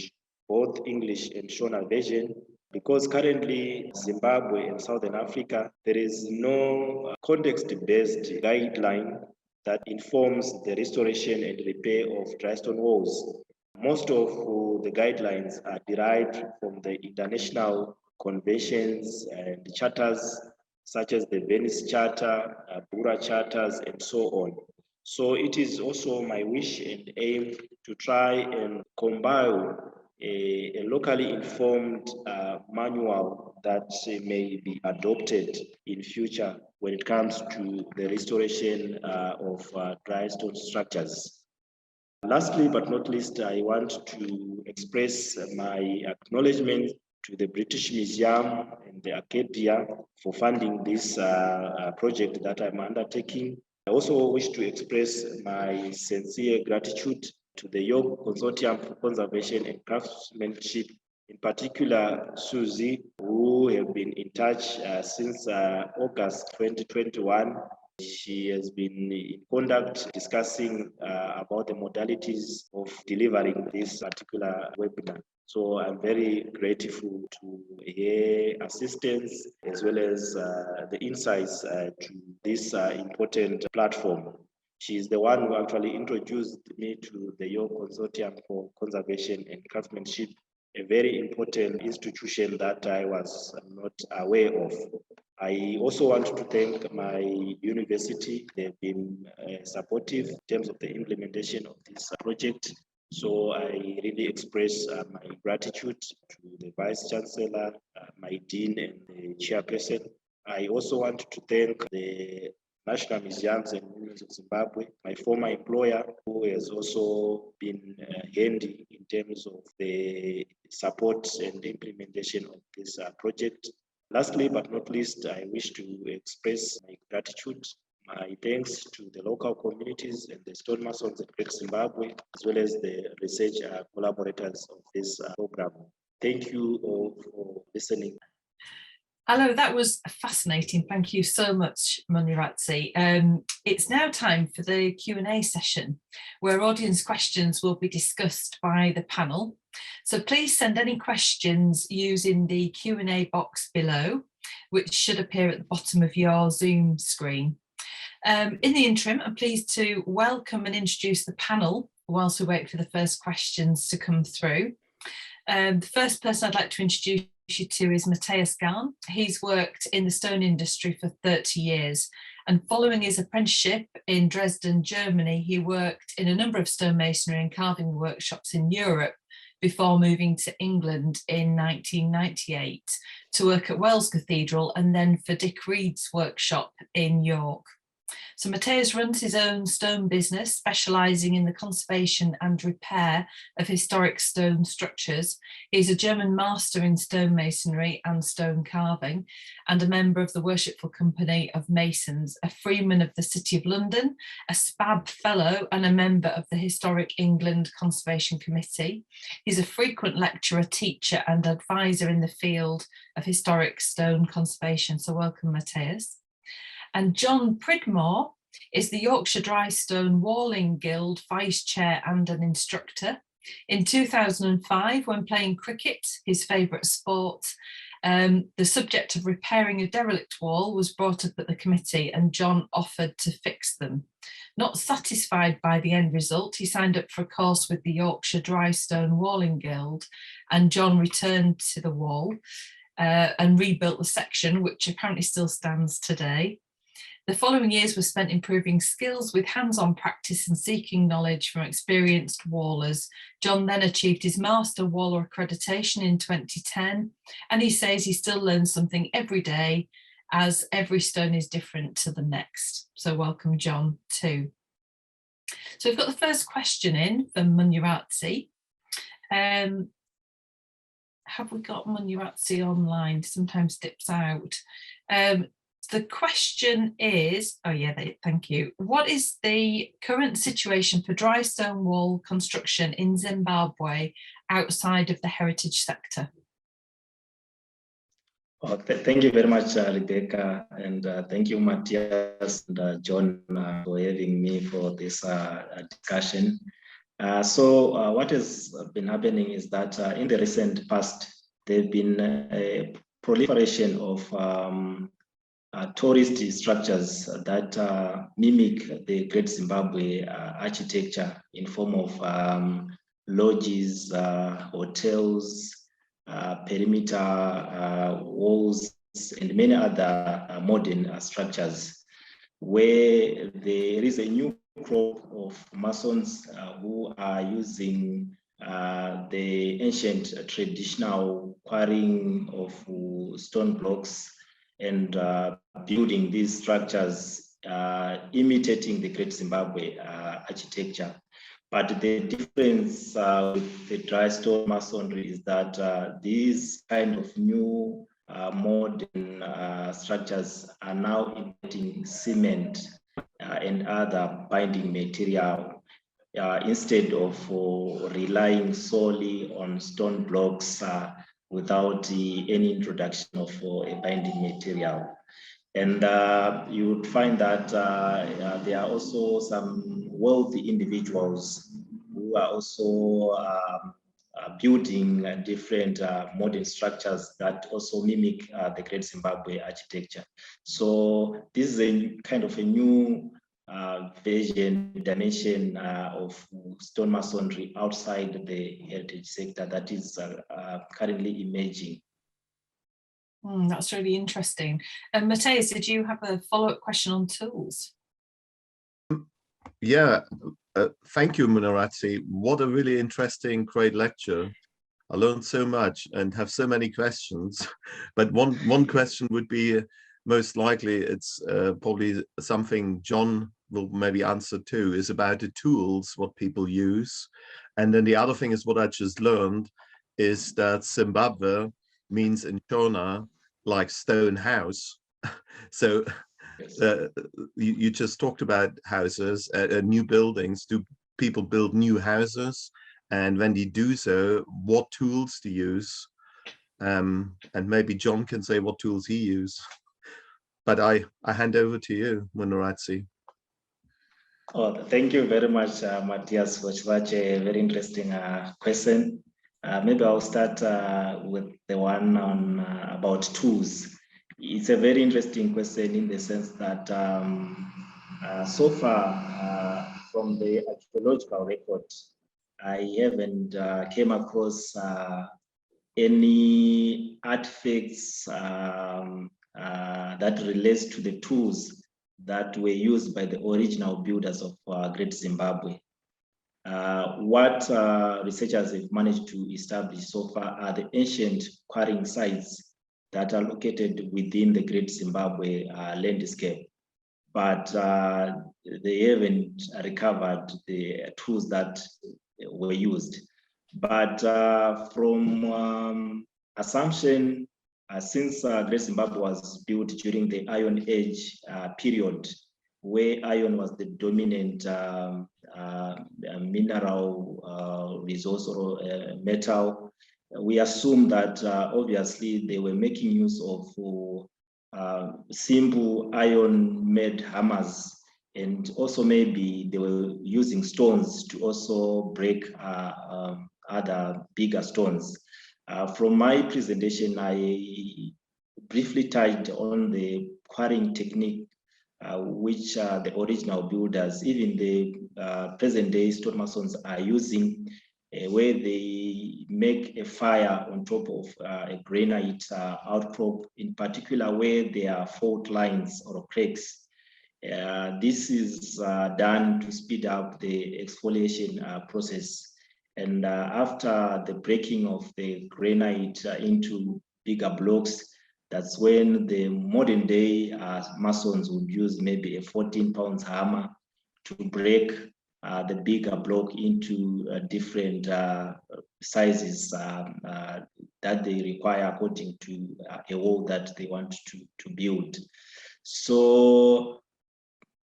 both English and Shona version, because currently Zimbabwe and Southern Africa, there is no context-based guideline that informs the restoration and repair of dry stone walls. Most of the guidelines are derived from the international conventions and charters, such as the Venice Charter, Bura Charters, and so on. So it is also my wish and aim to try and compile a locally informed manual that may be adopted in future when it comes to the restoration of dry stone structures. Lastly, but not least, I want to express my acknowledgement to the British Museum and the Arcadia for funding this project that I'm undertaking. I also wish to express my sincere gratitude to the York Consortium for Conservation and Craftsmanship, in particular Susie, who have been in touch since August 2021. She has been in contact discussing about the modalities of delivering this particular webinar. So I'm very grateful to her assistance as well as the insights to this important platform. She is the one who actually introduced me to the York Consortium for Conservation and Craftsmanship, a very important institution that I was not aware of. I also want to thank my university. They've been supportive in terms of the implementation of this project. So I really express my gratitude to the Vice Chancellor, my Dean, and the Chairperson. I also want to thank the National Museums and Museums of Zimbabwe, my former employer, who has also been handy in terms of the support and implementation of this project. Lastly, but not least, I wish to express my gratitude, my thanks to the local communities and the stonemasons at Great Zimbabwe, as well as the research collaborators of this program. Thank you all for listening. Hello, that was fascinating. Thank you so much, Munyaradzi. It's now time for the Q&A session, where audience questions will be discussed by the panel. So please send any questions using the Q&A box below, which should appear at the bottom of your Zoom screen. In the interim, I'm pleased to welcome and introduce the panel whilst we wait for the first questions to come through. The first person I'd like to introduce you to is Matthias Gahn. He's worked in the stone industry for 30 years, and following his apprenticeship in Dresden, Germany, he worked in a number of stonemasonry and carving workshops in Europe before moving to England in 1998 to work at Wells Cathedral and then for Dick Reed's workshop in York. So Matthias runs his own stone business, specialising in the conservation and repair of historic stone structures. He's a German master in stonemasonry and stone carving, and a member of the Worshipful Company of Masons, a freeman of the City of London, a SPAB fellow, and a member of the Historic England Conservation Committee. He's a frequent lecturer, teacher, and advisor in the field of historic stone conservation. So welcome, Matthias. And John Pridmore is the Yorkshire Dry Stone Walling Guild Vice Chair and an instructor. In 2005, when playing cricket, his favourite sport, the subject of repairing a derelict wall was brought up at the committee, and John offered to fix them. Not satisfied by the end result, he signed up for a course with the Yorkshire Dry Stone Walling Guild, and John returned to the wall and rebuilt the section, which apparently still stands today. The following years were spent improving skills with hands-on practice and seeking knowledge from experienced wallers. John then achieved his Master Waller accreditation in 2010, and he says he still learns something every day, as every stone is different to the next. So welcome, John, too. So we've got the first question in from Munyaradzi. Have we got Munyaradzi online? Sometimes dips out. The question is, oh yeah, thank you. What is the current situation for dry stone wall construction in Zimbabwe outside of the heritage sector? Oh, thank you very much, Rebecca, and thank you, Matthias and John, for having me for this discussion. So what has been happening is that in the recent past, there have been a proliferation of tourist structures that mimic the Great Zimbabwe architecture in form of lodges, hotels, perimeter walls, and many other modern structures, where there is a new crop of Masons who are using the ancient traditional quarrying of stone blocks and building these structures, imitating the Great Zimbabwe architecture. But the difference with the dry stone masonry is that these kind of new modern structures are now importing cement and other binding material instead of relying solely on stone blocks without any introduction of a binding material. And you would find that there are also some wealthy individuals who are also building different modern structures that also mimic the Great Zimbabwe architecture. So this is a kind of a new dimension of stone masonry outside the heritage sector that is currently emerging. That's really interesting. And Matthias, did you have a follow-up question on tools? Yeah, thank you, Munyaradzi. What a really interesting, great lecture. I learned so much and have so many questions. But one question would be, most likely it's probably something John will maybe answer too, is about the tools, what people use. And then the other thing is what I just learned is that Zimbabwe means in Shona like stone house. So you just talked about houses, new buildings. Do people build new houses? And when they do so, what tools to use? and maybe John can say what tools he used. But I hand over to you, Munyaradzi. Oh, thank you very much, Matthias, for such a very interesting question. Maybe I'll start with the one on about tools. It's a very interesting question in the sense that so far from the archaeological record, I haven't came across any artifacts that relates to the tools that were used by the original builders of Great Zimbabwe. What researchers have managed to establish so far are the ancient quarrying sites that are located within the Great Zimbabwe landscape, but they haven't recovered the tools that were used. But from assumption, since Great Zimbabwe was built during the Iron Age period, where iron was the dominant mineral resource or metal, we assume that obviously they were making use of simple iron-made hammers, and also maybe they were using stones to also break other bigger stones. From my presentation, I briefly touched on the quarrying technique, which the original builders, even the present-day stonemasons, are using, where they make a fire on top of a granite outcrop, in particular where there are fault lines or cracks. This is done to speed up the exfoliation process. And after the breaking of the granite into bigger blocks, that's when the modern day masons would use maybe a 14-pound hammer to break the bigger block into different sizes that they require according to a wall that they want to build. So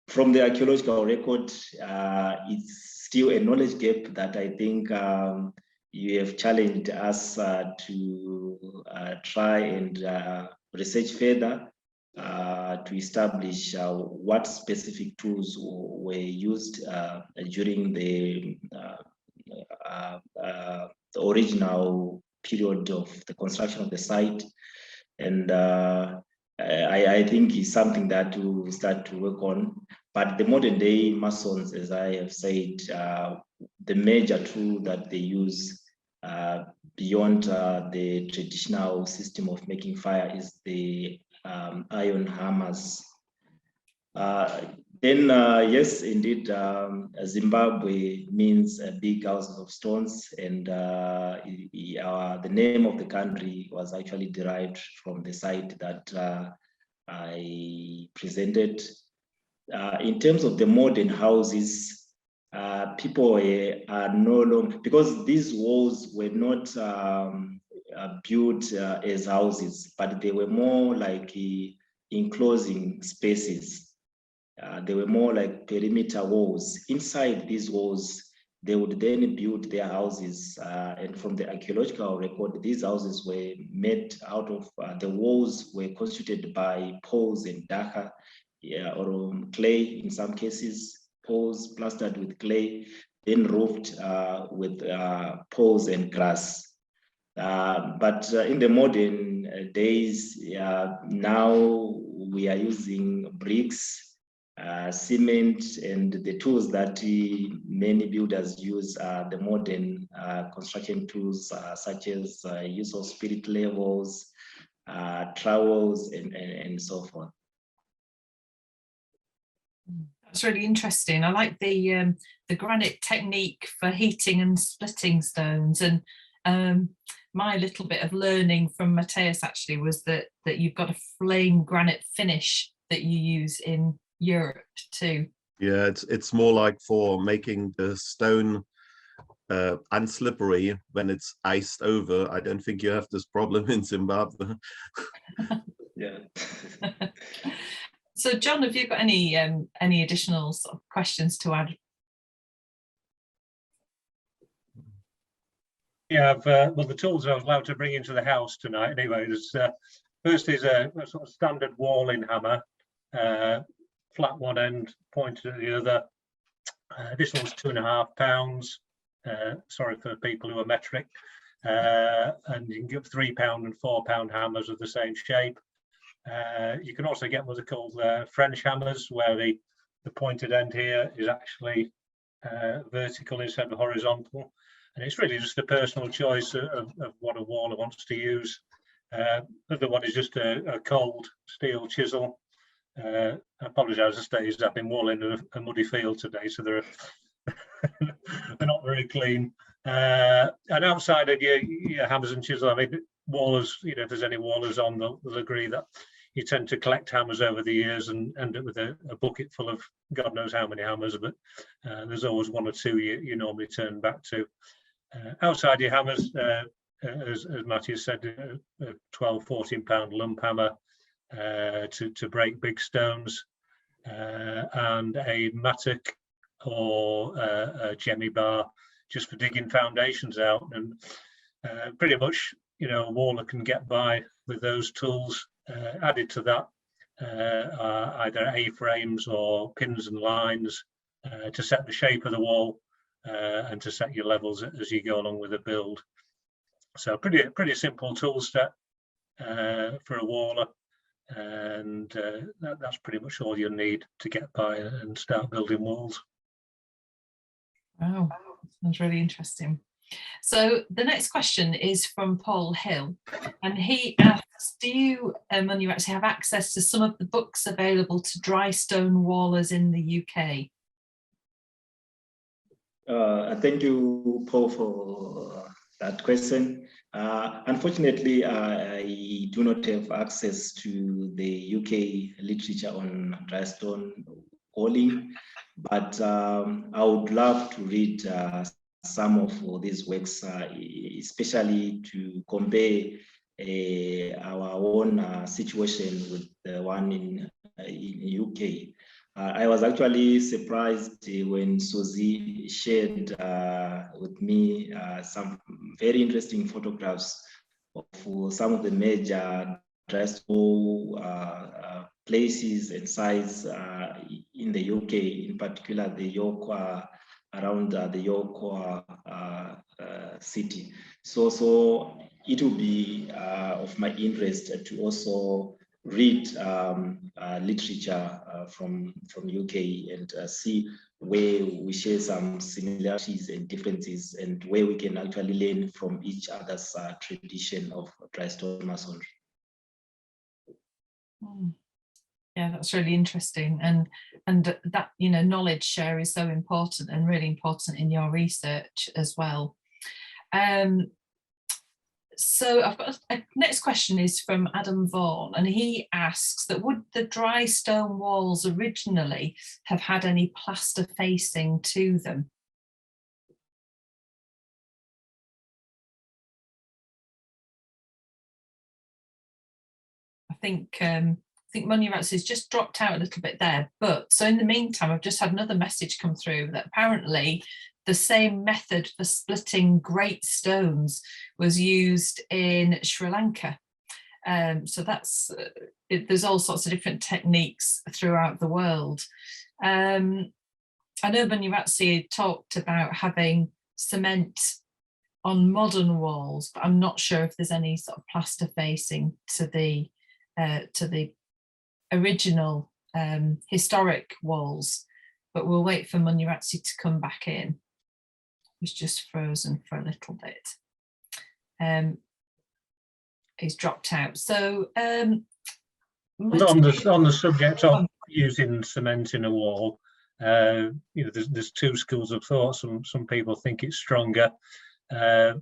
from the archaeological record, it's still a knowledge gap that I think you have challenged us to try and research further to establish what specific tools were used during the original period of the construction of the site. And I think it's something that we'll start to work on. But the modern day masons, as I have said, the major tool that they use beyond the traditional system of making fire is the iron hammers. Yes, indeed, Zimbabwe means big houses of stones, and the name of the country was actually derived from the site that I presented. In terms of the modern houses, people are no longer, because these walls were not built as houses, but they were more like enclosing spaces. They were more like perimeter walls. Inside these walls, they would then build their houses. And from the archaeological record, these houses were made out of, the walls were constituted by poles and daka, or clay in some cases, poles plastered with clay, then roofed with poles and grass. But in the modern days, now we are using bricks, cement, and the tools that many builders use are the modern construction tools, such as use of spirit levels, trowels, and so forth. That's really interesting. I like the granite technique for heating and splitting stones. And my little bit of learning from Matthias actually was that you've got a flame granite finish that you use in Europe too. Yeah, it's more like for making the stone unslippery when it's iced over. I don't think you have this problem in Zimbabwe. Yeah. So John, have you got any additional sort of questions to add? Yeah, well, the tools I was allowed to bring into the house tonight anyway. First is a sort of standard walling hammer, flat one end, pointed at the other. This one's 2.5 pounds. Sorry for people who are metric. And you can get £3 and £4 hammers of the same shape. You can also get what are called French hammers, where the pointed end here is actually vertical instead of horizontal. And it's really just a personal choice of what a waller wants to use. The other one is just a cold steel chisel. I apologise, the stage I've been walling a muddy field today, so they're not very clean. And outside of your hammers and chisel, I mean, wallers, you know, if there's any wallers on, they'll agree that you tend to collect hammers over the years and end up with a bucket full of God knows how many hammers, but there's always one or two you normally turn back to. Outside your hammers, as Matthew said, a 12-14 pound lump hammer to break big stones, and a mattock or a jemmy bar just for digging foundations out. And pretty much, you know, a waller can get by with those tools. Added to that are either A-frames or pins and lines to set the shape of the wall and to set your levels as you go along with the build. So pretty simple tool set for a waller, and that's pretty much all you'll need to get by and start building walls. Wow, that's really interesting. So the next question is from Paul Hill, and he asks, do you, Munyaradzi, have access to some of the books available to dry stone wallers in the UK? Thank you, Paul, for that question. Unfortunately, I do not have access to the UK literature on dry stone holding, but I would love to read some of these works, especially to compare our own situation with the one in UK. I was actually surprised when Susie shared with me some very interesting photographs of some of the major dry stone places and sites in the UK, in particular the York, around the York city. So it will be of my interest to also read literature from UK and see where we share some similarities and differences, and where we can actually learn from each other's tradition of dry stone masonry. Yeah, that's really interesting, and that, you know, knowledge share is so important and really important in your research as well. So I've got a next question is from Adam Vaughan, and he asks that would the dry stone walls originally have had any plaster facing to them? I think Munyaradzi has just dropped out a little bit there, but so in the meantime, I've just had another message come through that apparently the same method for splitting great stones was used in Sri Lanka. So that's, there's all sorts of different techniques throughout the world. I know Munyaradzi talked about having cement on modern walls, but I'm not sure if there's any sort of plaster facing to the original historic walls, but we'll wait for Munyaradzi to come back in. He's just frozen for a little bit. He's dropped out. So on the subject of using cement in a wall, you know, there's two schools of thought. Some people think it's stronger. The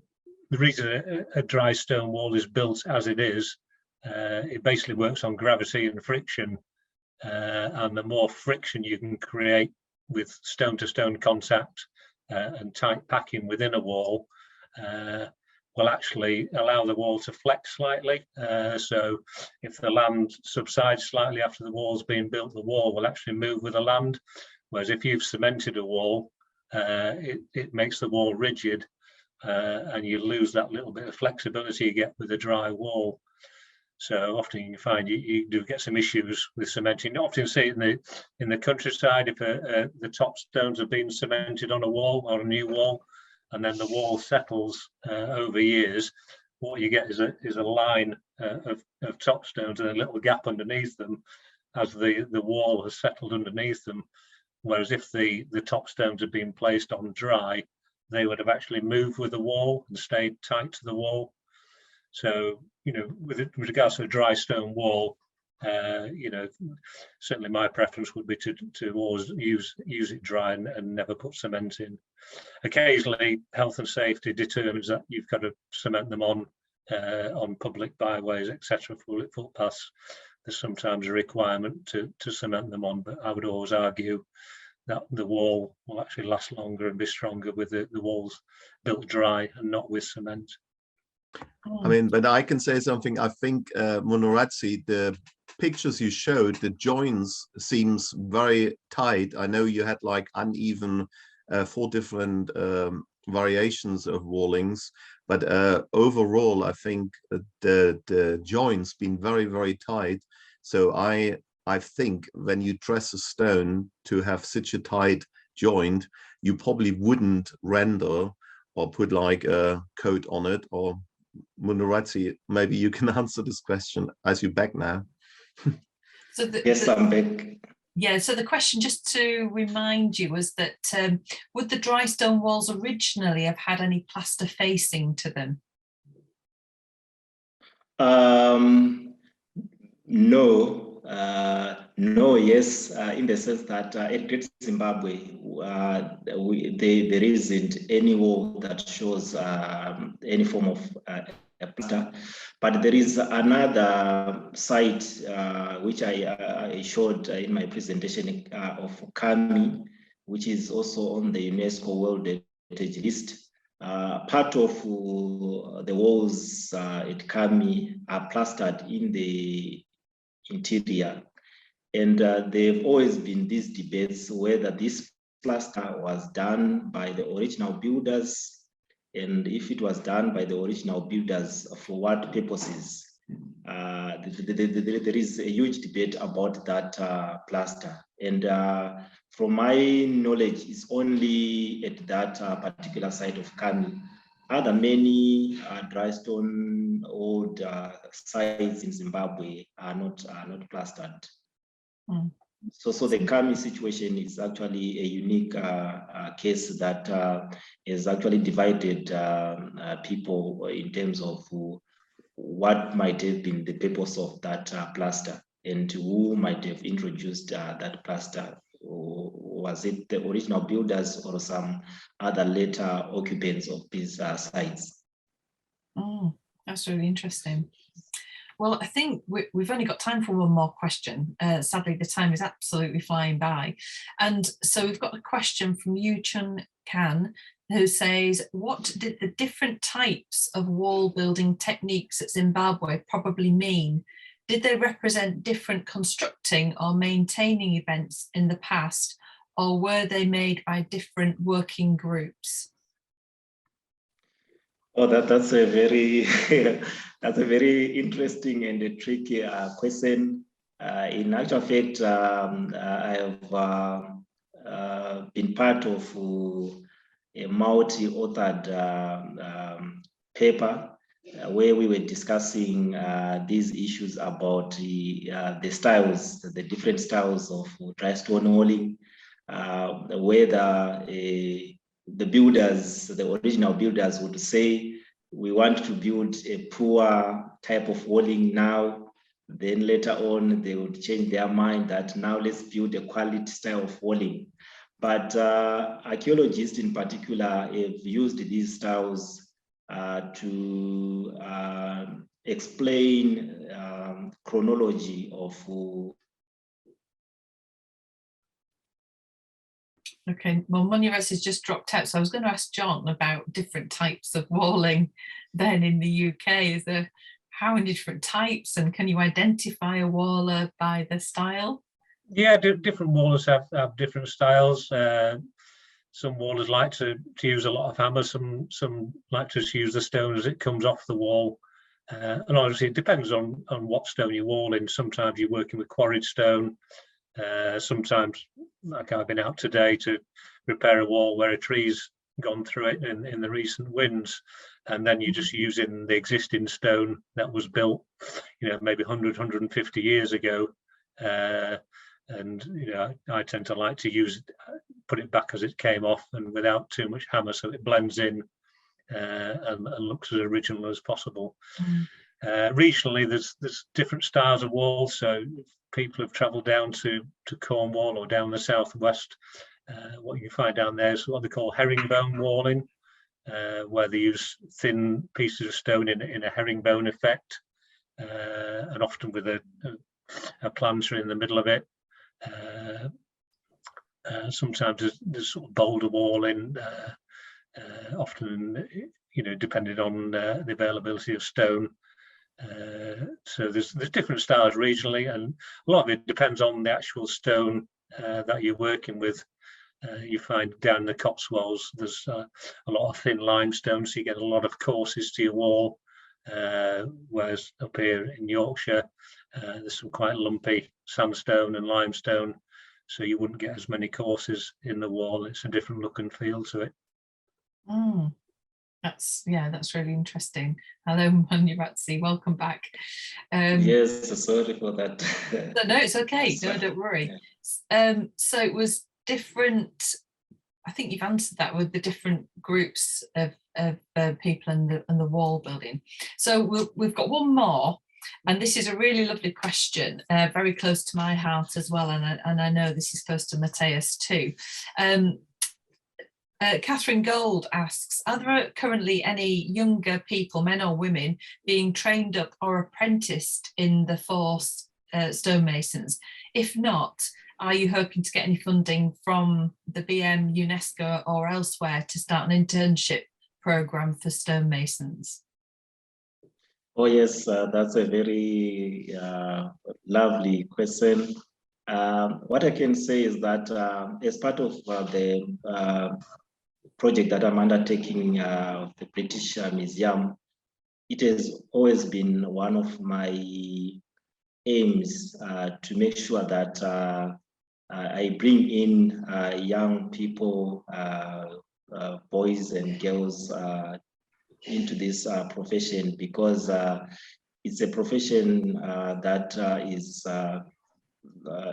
reason a dry stone wall is built as it is, it basically works on gravity and friction, and the more friction you can create with stone-to-stone contact and tight packing within a wall will actually allow the wall to flex slightly. So if the land subsides slightly after the wall's been built, the wall will actually move with the land. Whereas if you've cemented a wall, it makes the wall rigid, and you lose that little bit of flexibility you get with a dry wall. So often you find you do get some issues with cementing. You often see it in the countryside if the top stones have been cemented on a wall or a new wall, and then the wall settles over years. What you get is a line of top stones and a little gap underneath them as the wall has settled underneath them. Whereas if the top stones had been placed on dry, they would have actually moved with the wall and stayed tight to the wall. So, you know, with regards to a dry stone wall, you know, certainly my preference would be to always use it dry and never put cement in. Occasionally, health and safety determines that you've got to cement them on public byways, etc., public footpaths. There's sometimes a requirement to cement them on, but I would always argue that the wall will actually last longer and be stronger with the walls built dry and not with cement. I mean, but I can say something. I think, Munyaradzi, the pictures you showed, the joins seems very tight. I know you had like uneven 4 different variations of wallings, but overall, I think the joints been very, very tight. So I think when you dress a stone to have such a tight joint, you probably wouldn't render or put like a coat on it. Or Munyaradzi, maybe you can answer this question as you're back now. So yes, I'm back. Yeah, so the question, just to remind you, was that would the dry stone walls originally have had any plaster facing to them? No, yes, in the sense that at Great Zimbabwe, there isn't any wall that shows any form of a plaster, but there is another site which I showed in my presentation of Kami, which is also on the UNESCO World Heritage List. Part of the walls at Kami are plastered in the interior, and there have always been these debates whether this plaster was done by the original builders, and if it was done by the original builders, for what purposes. There is a huge debate about that plaster, and from my knowledge, it's only at that particular site of Kami. Other many dry stone old sites in Zimbabwe are not plastered. Mm. So the Kami situation is actually a unique case that has actually divided people in terms of what might have been the purpose of that plaster and who might have introduced that plaster. Was it the original builders or some other later occupants of these sites? Oh, that's really interesting. Well, I think we've only got time for one more question. Sadly, the time is absolutely flying by. And so we've got a question from Yu Chun Kan, who says, what did the different types of wall building techniques at Zimbabwe probably mean? Did they represent different constructing or maintaining events in the past, or were they made by different working groups? Oh, that's a very that's a very interesting and a tricky question. In actual fact, I have been part of a multi-authored paper where we were discussing these issues about the styles, the different styles of dry stonehauling, whether the builders, the original builders would say, we want to build a poor type of walling now. Then later on, they would change their mind that now let's build a quality style of walling. But archaeologists in particular have used these styles to explain chronology of Okay, well, Munyaradzi has just dropped out, so I was going to ask John about different types of walling then in the UK. Is there how many different types, and can you identify a waller by the style? Yeah, different wallers have different styles. some wallers like to use a lot of hammer, some like to just use the stone as it comes off the wall. And obviously it depends on what stone you're walling. Sometimes you're working with quarried stone. Sometimes, like I've been out today to repair a wall where a tree's gone through it in the recent winds, and then you're just using the existing stone that was built, maybe 100, 150 years ago. And I tend to like to put it back as it came off and without too much hammer, so it blends in and looks as original as possible. Regionally, there's different styles of walls. So if people have travelled down to Cornwall or down the southwest, what you find down there is what they call herringbone walling, where they use thin pieces of stone in a herringbone effect, and often with a planter in the middle of it. Sometimes there's sort of boulder walling, often depending on the availability of stone. So there's different styles regionally, and a lot of it depends on the actual stone that you're working with. You find down the Cotswolds there's a lot of thin limestone, so you get a lot of courses to your wall, whereas up here in Yorkshire there's some quite lumpy sandstone and limestone, so you wouldn't get as many courses in the wall. It's a different look and feel to it. That's really interesting. Hello, Munyaradzi, welcome back. Yes, sorry for that. No, it's okay. No, don't worry. Yeah. So it was different. I think you've answered that with the different groups of people and the wall building. So we've got one more, and this is a really lovely question, very close to my heart as well, and I know this is close to Matthias too. Catherine Gold asks, are there currently any younger people, men or women, being trained up or apprenticed in the force stonemasons? If not, are you hoping to get any funding from the BM, UNESCO or elsewhere to start an internship programme for stonemasons? Oh yes, that's a very lovely question. What I can say is that as part of the project that I'm undertaking, the British Museum, it has always been one of my aims to make sure that I bring in young people, boys and girls, into this profession, because it's a profession that is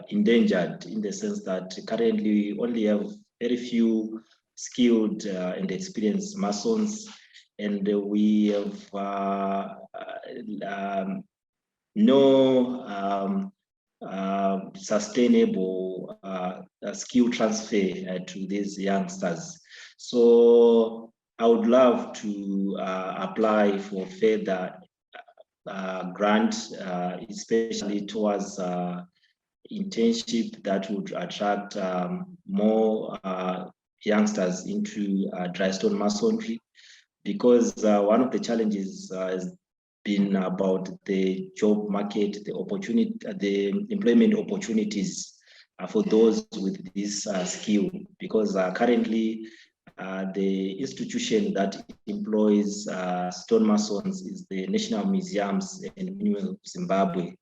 endangered, in the sense that currently we only have very few skilled and experienced masons, and we have no sustainable skill transfer to these youngsters. So I would love to apply for further grant, especially towards internship that would attract more youngsters into dry stone masonry, because one of the challenges has been about the job market, the employment opportunities for those with this skill, because currently the institution that employs stonemasons is the National Museums in Zimbabwe,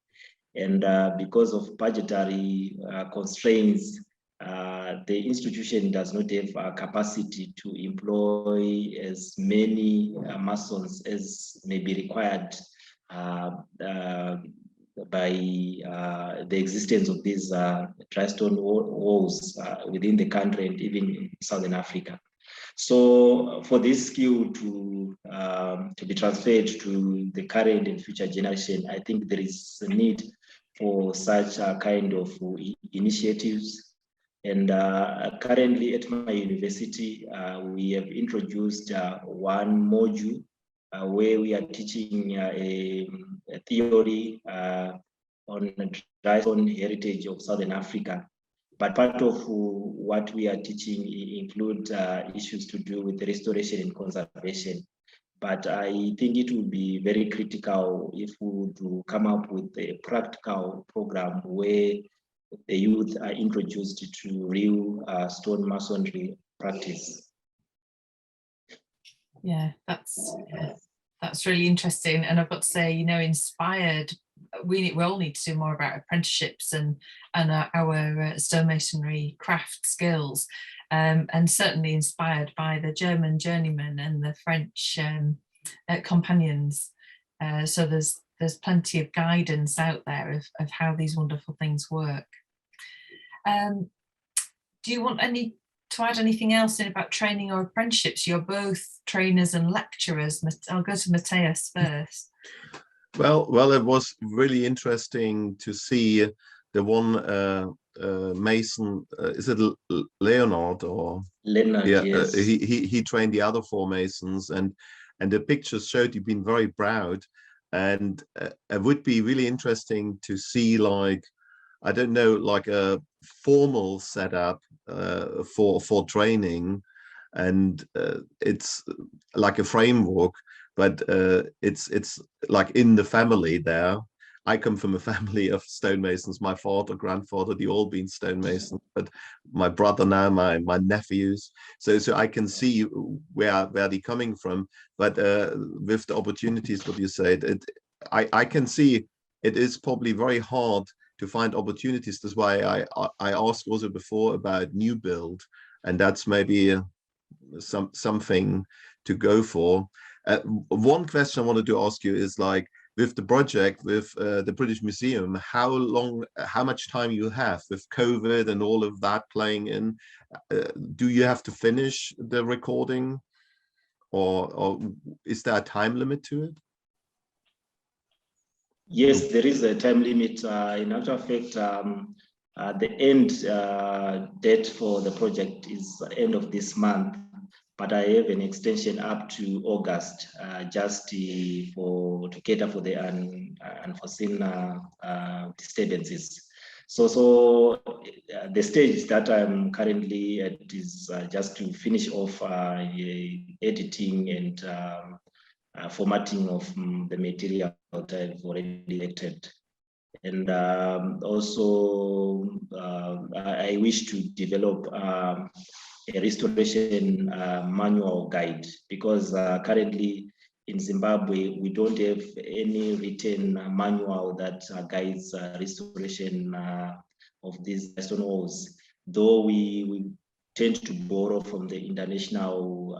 and because of budgetary constraints, the institution does not have capacity to employ as many masons as may be required by the existence of these dry stone walls within the country and even in Southern Africa. So for this skill to be transferred to the current and future generation, I think there is a need for such a kind of initiatives. And currently at my university, we have introduced one module where we are teaching a theory on dry stone heritage of Southern Africa. But part of what we are teaching include issues to do with restoration and conservation. But I think it would be very critical if we would come up with a practical program where the youth are introduced to real stone masonry practice. Yeah, that's really interesting. And I've got to say, inspired, we all need to do more about apprenticeships and our stonemasonry craft skills, and certainly inspired by the German journeymen and the French companions. So there's plenty of guidance out there of how these wonderful things work. Do you want to add anything else in about training or apprenticeships? You're both trainers and lecturers. I'll go to Matthias first. Well, it was really interesting to see the one Mason. Is it Leonard or Leonard? Yeah, yes. He trained the other 4 Masons, and the pictures showed you've been very proud. And it would be really interesting to see, like, I don't know, like a formal setup for training, and it's like a framework, but it's like in the family there. I come from a family of stonemasons. My father, grandfather, they all been stonemasons, but my brother now, my nephews. So I can see where they're coming from. But with the opportunities, what you said, I can see it is probably very hard to find opportunities. That's why I asked also before about new build, and that's maybe something to go for. One question I wanted to ask you is, like, with the project with the British Museum, how much time you have with COVID and all of that playing in? Do you have to finish the recording, or is there a time limit to it? Yes, there is a time limit. In actual fact, the end date for the project is end of this month, but I have an extension up to August, just to cater for the unforeseen disturbances. So the stage that I'm currently at is just to finish off editing and formatting of the material that I've already elected. And also I wish to develop a restoration manual guide, because currently in Zimbabwe, we don't have any written manual that guides restoration of these stone walls, though we tend to borrow from the international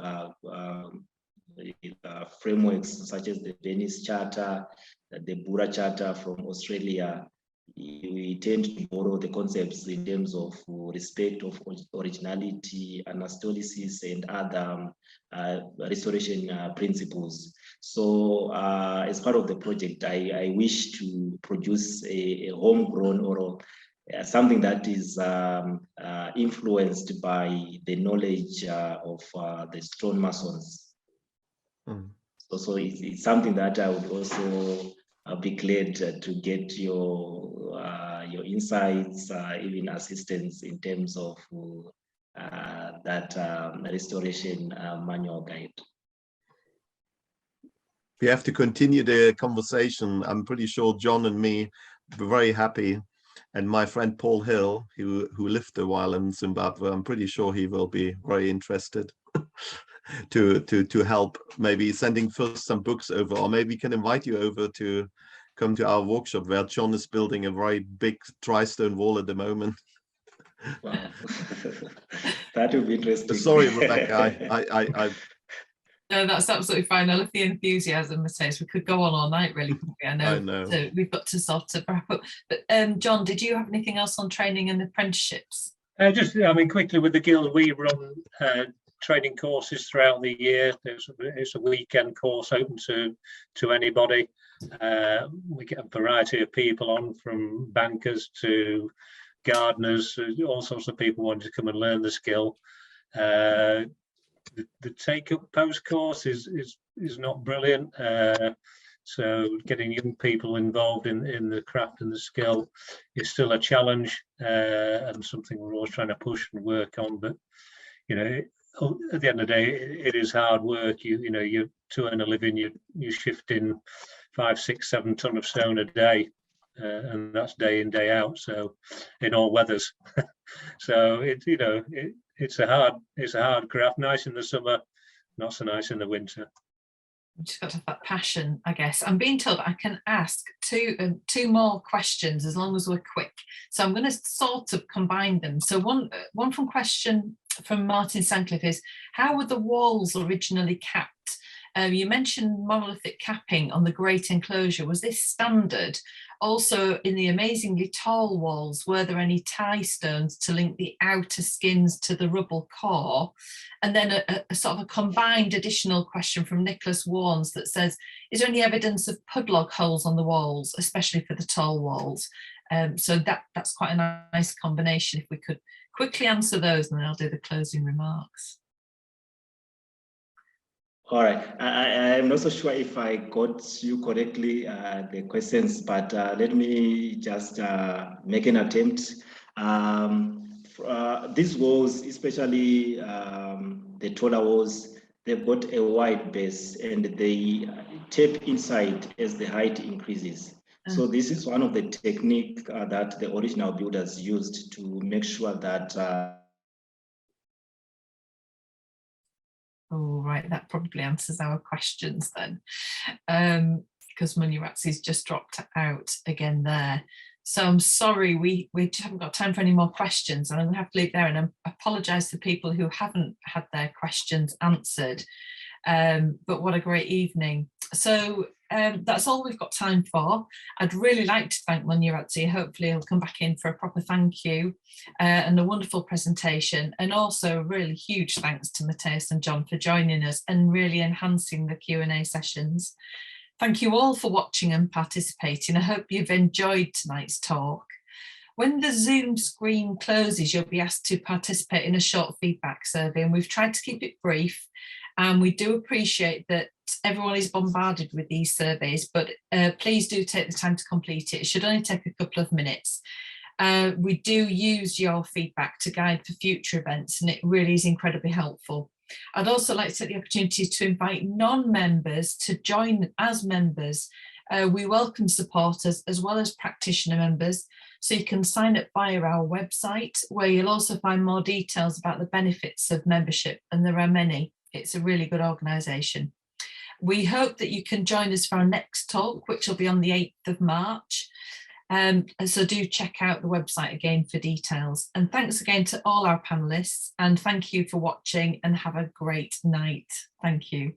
frameworks such as the Venice Charter, the Bura Charter from Australia. We tend to borrow the concepts in terms of respect of originality, anastolicist, and other restoration principles. So as part of the project, I wish to produce a homegrown or something that is influenced by the knowledge of the stonemasons. So it's something that I would also be glad to get your insights, even assistance in terms of that restoration manual guide. We have to continue the conversation. I'm pretty sure John and me were very happy, and my friend Paul Hill, who lived a while in Zimbabwe, I'm pretty sure he will be very interested to help, maybe sending first some books over, or maybe we can invite you over to come to our workshop, where John is building a very big dry stone wall at the moment. Wow. That would be interesting. Sorry, Rebecca. No, that's absolutely fine. I love the enthusiasm, Matthias. We could go on all night, really, couldn't we? I know. So we've got to sort of wrap up. But John, did you have anything else on training and apprenticeships? Quickly, with the Guild, we run training courses throughout the year. It's a weekend course open to anybody. We get a variety of people on, from bankers to gardeners, all sorts of people wanting to come and learn the skill. The take-up post-course is not brilliant. So getting young people involved in the craft and the skill is still a challenge, and something we're always trying to push and work on. But at the end of the day, it is hard work. You to earn a living, you're shifting 5, 6, 7 ton of stone a day, and that's day in, day out. So in all weathers. So it's a hard craft. Nice in the summer, not so nice in the winter. I've just got to have that passion, I guess. I'm being told I can ask two more questions as long as we're quick. So I'm going to sort of combine them. So one from Martin Sancliffe is, how were the walls originally capped? You mentioned monolithic capping on the Great Enclosure. Was this standard? Also, in the amazingly tall walls, were there any tie stones to link the outer skins to the rubble core? And then a sort of a combined additional question from Nicholas Warnes that says, is there any evidence of pudlog holes on the walls, especially for the tall walls? So that's quite a nice combination. If we could quickly answer those, and then I'll do the closing remarks. All right, I'm not so sure if I got you correctly, the questions, but let me just make an attempt. These walls, especially the taller walls, they've got a wide base and they tape inside as the height increases. So this is one of the techniques that the original builders used to make sure that Oh, right, that probably answers our questions then, because Munyaradzi's just dropped out again there. So I'm sorry, we haven't got time for any more questions, and I'm going to have to leave there, and I apologise to people who haven't had their questions answered. But what a great evening. So that's all we've got time for. I'd really like to thank Munyaradzi. Hopefully he'll come back in for a proper thank you and a wonderful presentation, and also a really huge thanks to Matthias and John for joining us and really enhancing the Q&A sessions. Thank you all for watching and participating. I hope you've enjoyed tonight's talk. When the Zoom screen closes, you'll be asked to participate in a short feedback survey, and we've tried to keep it brief. And we do appreciate that everyone is bombarded with these surveys, but please do take the time to complete it. It should only take a couple of minutes. We do use your feedback to guide for future events, and it really is incredibly helpful. I'd also like to take the opportunity to invite non-members to join as members. We welcome supporters as well as practitioner members, so you can sign up via our website, where you'll also find more details about the benefits of membership, and there are many. It's a really good organisation. We hope that you can join us for our next talk, which will be on the 8th of March. So do check out the website again for details. And thanks again to all our panellists, and thank you for watching, and have a great night. Thank you.